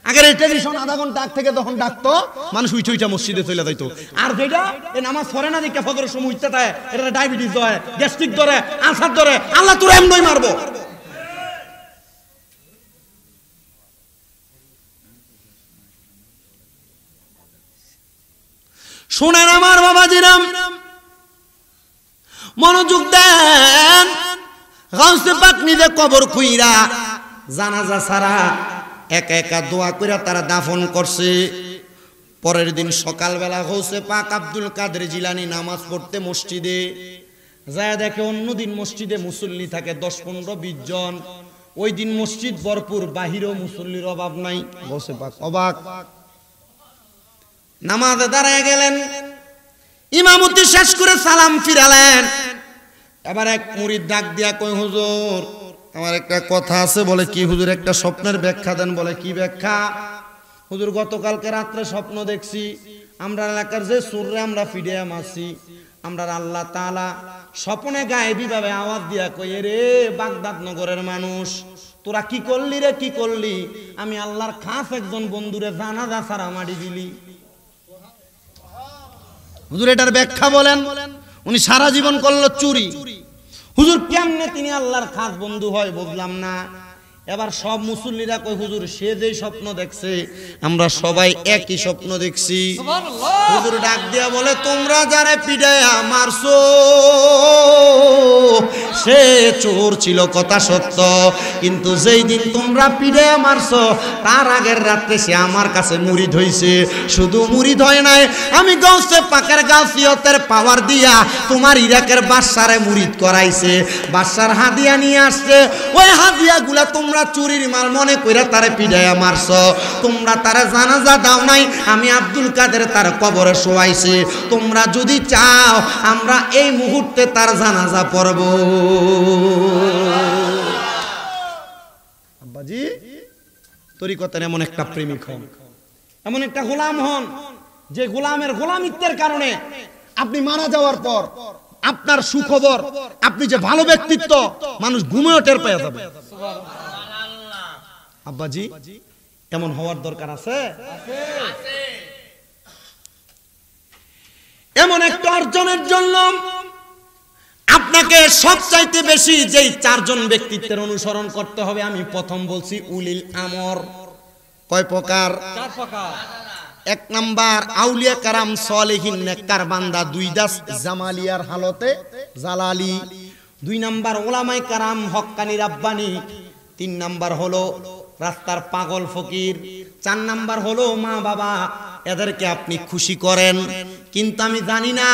আগের এই ট্র্যাডিশন আধা ঘন্টা আগ থেকে তখন ডাকতো, মানুষ উইটা মসজিদে চলে যাইতো। আর যেটা এই নামাজ পড়ে না দেখে ফজরের সময় উঠতে থাকে, এটা ডায়াবেটিস ধরে, গ্যাস্ট্রিক ধরে, আলসার ধরে, আল্লাহ তোর এমনই মারবো। শোনেন আমার বাবাজিরাম, মনোযোগ দেন। গাউসে পাক নিজে কবর খুইরা জানাজা ছাড়া একা একা দোয়া কইরা তারা দাফন করছে। পরের দিন সকালবেলা গাউসে পাক আব্দুল কাদের জিলানী নামাজ পড়তে মসজিদে যায়, দেখে অন্যদিন মসজিদে মুসল্লি থাকে 10-15-20 জন। ওই দিন মসজিদ ভরপুর, বাহিরেও মুসল্লির অভাব নাই। গাউসে পাক অবাক, নামাজে দাঁড়ায় গেলেন, ইমামতি শেষ করে সালাম ফিরালেন। এবার এক মুরিদ ডাক দিয়া কই, হুজুর আমার একটা কথা আছে। বলে কি হুজুর? একটা স্বপ্নের ব্যাখ্যা দেন। বলে কি ব্যাখ্যা? হুজুর গতকালকে রাত্রে স্বপ্ন দেখছি আমরা এলাকার যে সুররে আমরা ফিডে মারছি আমরা আল্লাহ তাআলা স্বপ্নে গায়েবী ভাবে আওয়াজ দিয়া কই রে বাগদাদ নগরের মানুষ তোরা কি করলি রে কি করলি আমি আল্লাহর খাস একজন বন্ধুরে জানাজা ছাড়া মারি দিলি হুজুর এটার ব্যাখ্যা বলেন উনি সারা জীবন করলো চুরি হুজুর কেমনে তিনি আল্লাহর খাস বন্ধু হয় বুঝলাম না এবার সব মুসল্লিরা কই হুজুর সে যেই স্বপ্ন দেখছে আমরা সবাই একই স্বপ্ন দেখছি সুবহানাল্লাহ হুজুর ডাক দিয়া বলে তোমরা যারা পিটায়া মারছো সে চোর ছিল কথা সত্য কিন্তু যেই দিন তোমরা পিটায়া মারছো তার আগের রাতে সে আমার কাছে মুরিদ হইছে শুধু মুরিদ হয় নাই আমি গাউসে পাকের গাউসিয়তের পাওয়ার দিয়া তোমার ইরাকের বাদশারে মুরিদ করাইছে বাদশার হাদিয়া নিয়ে আসছে ওই হাদিয়াগুলা তোমরা চুরির মাল মনে কইরা তারে পিটায়া মারছো তোমরা তারে জানাজা দাও নাই আমি আব্দুল কাদের তার কবরে শোয়াইছি তোমরা যদি চাও আমরা এই মুহূর্তে তার জানাজা পড়ব আব্বাজি তরিকতের এমন একটা প্রেমিক হন এমন একটা গোলাম হন যে গোলামের গোলামিত্বের কারণে আপনি মারা যাওয়ার পর আপনার সুখবর আপনি যে ভালো ব্যক্তিত্ব মানুষ ঘুমেও টের পেয়ে যাবে আব্বাজি এমন হওয়ার দরকার আছে এমন একটা অর্জনের জন্য আপনাকে সবচাইতে বেশি যেই চারজন ব্যক্তিত্বের অনুসরণ করতে হবে আমি প্রথম বলছি উলিল আমর কয় প্রকার চার প্রকার এক নাম্বার আউলিয়া কারাম সালেহিন নেককার বান্দা দুই দাস জামালিয়ার হালতে জালালি দুই নাম্বার ওলামায়ে কারাম হক্কানি রাব্বানি তিন নাম্বার হলো রাস্তার পাগল ফকির চার নাম্বার হলো মা বাবা এদেরকে আপনি খুশি করেন কিন্তু আমি জানি না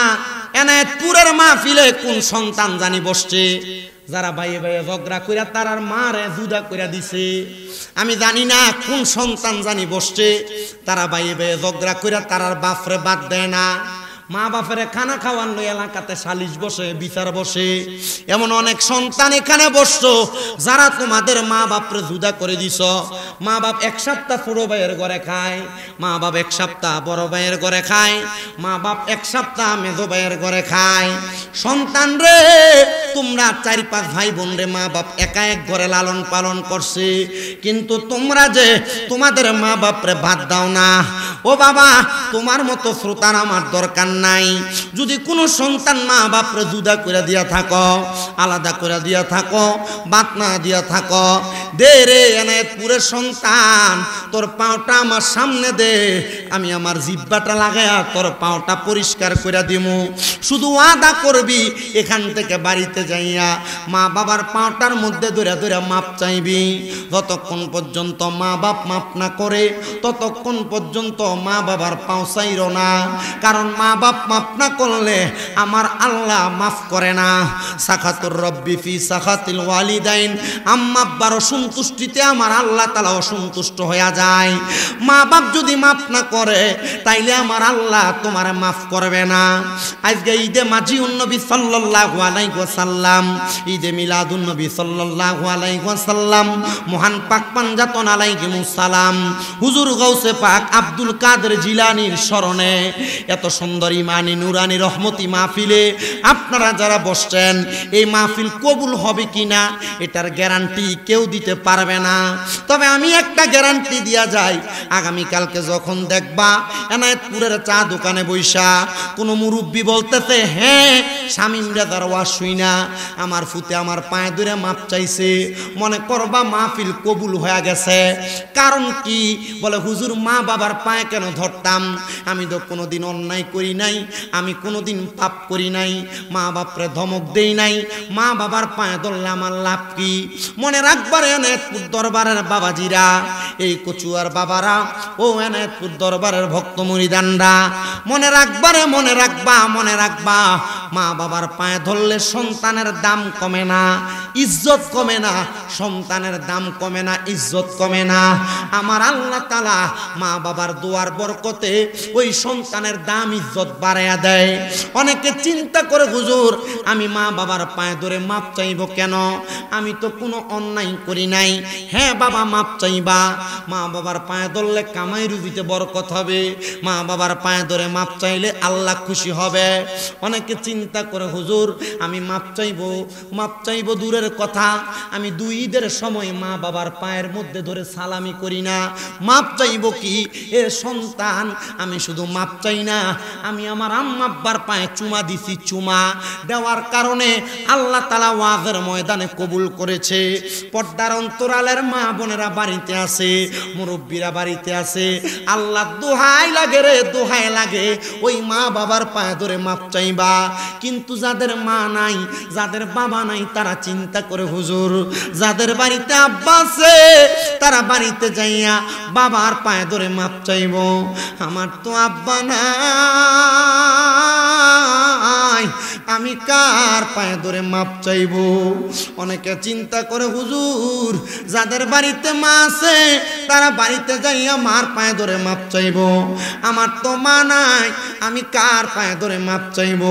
এনায়েতপুরের মাহফিলে কোন সন্তান জানি বসছে যারা ভাইয়ে ভাইয়ে ঝগড়া কইরা তারার মারে জুদা কইরা দিছে আমি জানি না কোন সন্তান জানি বসছে তারা ভাইয়ে ভাইয়ে ঝগড়া কইরা তারার বাপরে বাদ দেয় না মা বাপের খানা খাওয়ান লই এলাকাতে সালিশ বসে বিচার বসে এমন অনেক সন্তান এখানে বসছো যারা তোমাদের মা বাপরে জুদা করে দিছ মা বাপ এক সপ্তাহ ছোট ভাইয়ের ঘরে খায় মা বাপ এক সপ্তাহ বড় ভাইয়ের ঘরে খায় মা বাপ এক সপ্তাহ মেজো ভাইয়ের ঘরে খায় সন্তান রে তোমরা 4-5 ভাই বোন রে মা বাপ একা এক ঘরে লালন পালন করছে কিন্তু তোমরা যে তোমাদের মা বাপরে ভাত দাও না ও বাবা তোমার মতো শ্রোতার আমার দরকার নাই যদি কোনো সন্তান মা বাপরে জুদা করে দিয়া থাকো আলাদা করে দিয়া থাকো বাত না দিয়া থাকো দে রে এনায়েতপুরের সন্তান তোর পাওটা আমার সামনে দে আমি আমার জিহ্বাটা লাগায়া তোর পাওটা পরিষ্কার করে দিমু শুধু ওয়াদা করবি এখান থেকে বাড়িতে যাইয়া মা বাবার পাওটার মধ্যে ধরে ধরে মাপ চাইবি যতক্ষণ পর্যন্ত মা বাপ মাপ না করে ততক্ষণ পর্যন্ত মা বাবার পাও চাইরো না কারণ মা বাপ মাপ না করলে আমার আল্লাহ মাফ করে না সাখাতুর রব্বি ফি সাখাতিল ওয়ালিদাইন আম্মা আব্বার অসন্তুষ্টিতে আমার আল্লাহ তাআলা অসন্তুষ্ট হয়ে যায় মা বাপ যদি মাফ না করে তাইলে আমার আল্লাহ তোমারে মাফ করবে না আজকে ঈদে মাজিউন নবী সাল্লাল্লাহু আলাইহি ওয়াসাল্লাম ঈদে মিলাদুন নবী সাল্লাল্লাহু আলাইহি ওয়াসাল্লাম মহান পাক পাঞ্জাতন আলাইহিমুস সালাম হুজুর গাউসে পাক আব্দুল কাদের জিলানীর স্মরণে এত সুন্দর ইমানি নুরানি রহমতি মাহফিলে আপনারা যারা বসছেন এই মাহফিল কবুল হবে কিনা এটার গ্যারান্টি কেউ দিতে পারবে না তবে আমি একটা গ্যারান্টি দিয়া যাই আগামী কালকে যখন দেখবা এনায়েতপুরের চা দোকানে বইসা কোনো মুরব্বি বলতেছে হ্যাঁ শামীম রাজার ওয়াজ শুইনা আমার ফুতে আমার পায়ে ধরে মাপ চাইছে মনে করবা মাহফিল কবুল হয়ে গেছে কারণ কি বলে হুজুর মা বাবার পায়ে কেন ধরতাম আমি তো কোনোদিন অন্যায় করি নাই আমি কোনোদিন পাপ করি নাই মা বাপরে ধমক দেই নাই মা বাবার পায়ে ধরলে আমার লাভ কি মনে রাখবার এনায়েতপুর দরবারের বাবাজিরা এই কচুয়ার বাবারা ও এনায়েতপুর দরবারের ভক্ত মুরিদানরা মনে রাখবারে মনে রাখবা মা বাবার পায়ে ধরলে সন্তানের দাম কমে না ইজ্জত কমে না, সন্তানের দাম কমে না, ইজ্জত কমে না। আমার আল্লাহ তাআলা মা বাবার দোয়ার বরকতে ওই সন্তানের দাম ইজ্জত বাড়ায়া দেয়। অনেকে চিন্তা করে হুজুর আমি মা বাবার পায়ে ধরে মাপ চাইব কেন, আমি তো কোনো অন্যায় করি নাই। হ্যাঁ বাবা, মাপ চাইবা। মা বাবার পায়ে ধরলে কামাই রুজিতে বরকত হবে, মা বাবার পায়ে ধরে মাপ চাইলে আল্লাহ খুশি হবে। অনেকে চিন্তা করে হুজুর আমি মাপ চাইব দূরের কথা, আমি দুই ঈদের সময় মা বাবার পায়ের মধ্যে ধরে সালামি করি না, মাপ চাইব কি? এ সন্তান, আমি শুধু মাপ চাই না, আমি আমার আম্মা আব্বার পায়ে চুমা দিছি। চুমা দেওয়ার কারণে আল্লাহ তাআলা ওয়াজের ময়দানে কবুল করেছে। পর্দার অন্তরালের মা বোনেরা বাড়িতে আছে, মুরব্বীরা বাড়িতে আছে, আল্লাহ দোহাই লাগে রে, দোহাই লাগে ওই মা বাবার পায়ে ধরে মাপ চাইবা। কিন্তু যাদের মা নাই, যাদের বাবা নাই, তারা চিন্তা করে হুজুর যাদের বাড়িতে আব্বা আছে তারা বাড়িতে যাইয়া বাবার পায়ে ধরে মাপ চাইব, আমার তো আব্বা নাই, আমি কার পায়ে ধরে মাপ চাইব? অনেকে চিন্তা করে হুজুর যাদের বাড়িতে মা আছে তারা বাড়িতে যাইয়া মার পায়ে ধরে মাপ চাইব, আমার তো মা নাই, আমি কার পায়ে ধরে মাপ চাইব?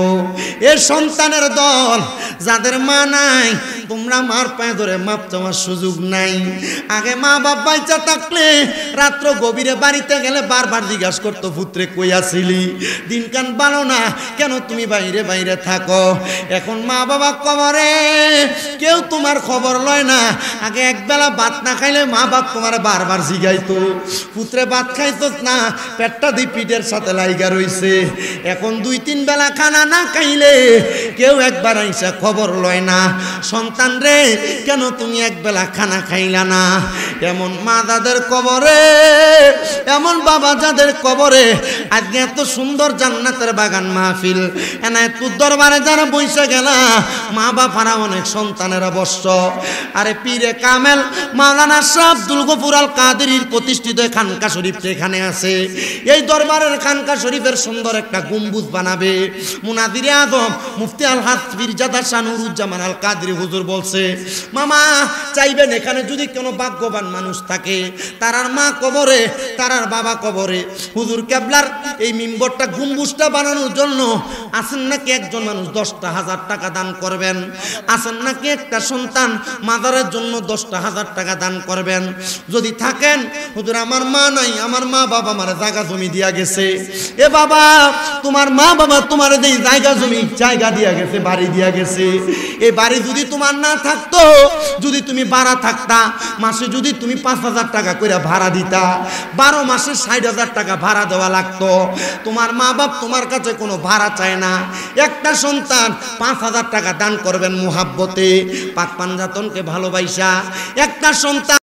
এ সন্তানের দল, যাদের মা নাই তোমরা মার পায়ে ধরে মাপ চাওয়ার সুযোগ নাই। আগে মা বাবা বাইচা থাকলে রাত্র গভীরে বাড়িতে গেলে বারবার জিজ্ঞাসা করতো পুত্রে কই আসিলি, দিনকান ভালো না কেন তুমি বাইরে বাইরে থাকো? এখন মা বাবা কবরে, কেউ তোমার খবর লয় না। আগে একবেলা ভাত না খাইলে মা বাপ তোমার বারবার জিগাইতো পুত্রে ভাত খাইতো না, পেটটা দি পিঠের সাথে লাইগা রইছে। এখন 2-3 বেলা খানা না খাইলে কেউ একবার আইসা খবর লয় না, সন্তান রে কেন তুমি একবেলা খানা খাইলা না? এমন মা যাদের কবরে, এমন বাবা যাদের কবরে, আজকে এত সুন্দর জান্নাতের বাগান মাহফিল, এত দরবারে যারা বইসা গেলা, মা বাবারা অনেক সন্তানেরা বসছ। আরে পীরে কামেল মাওলানা শাহ আব্দুল গফুর আল কাদেরীর প্রতিষ্ঠিত খানকা শরীফ এখানে আছে। এই দরবারের খানকা শরীফের সুন্দর একটা গম্বুজ বানাবে। মুনাদিরে আজম মুফতি আল হাজ পীরজাদা শাহ নুরুজ্জামান আল কাদেরী হুজুর বলছে, মামা চাইবেন এখানে যদি কোনো ভাগ্যবান মানুষ থাকে, তারার মা কবরে, তারার বাবা কবরে, হুজুর কেবলার এই মিম্বরটা গম্বুজটা বানানোর জন্য আছেন নাকি একজন মানুষ 10,000 টাকা দান করবেন? আছেন নাকি একটা সন্তান মাদারের জন্য 10,000 টাকা দান করবেন? যদি থাকেন, হুজুর আমার মা নাই, আমার মা বাবা আমার জায়গা জমি দিয়া গেছে। এ বাবা, তোমার মা বাবা তোমার এই জায়গা জমি জায়গা দিয়া গেছে, বাড়ি দিয়া গেছে। এই বাড়ি যদি তোমার না থাকতো, যদি তুমি ভাড়া থাকতা, মাসে যদি তুমি 5,000 টাকা করে ভাড়া দিতা, 12 মাসে 60,000 টাকা ভাড়া দেওয়া লাগতো। তোমার মা বাপ তোমার কাছে কোনো ভাড়া চায় না। একটা সন্তান 5,000 টাকা দান করবেন মুহাব্বতে, পাক পাঞ্জাতনকে ভালোবাসা। একটা সন্তান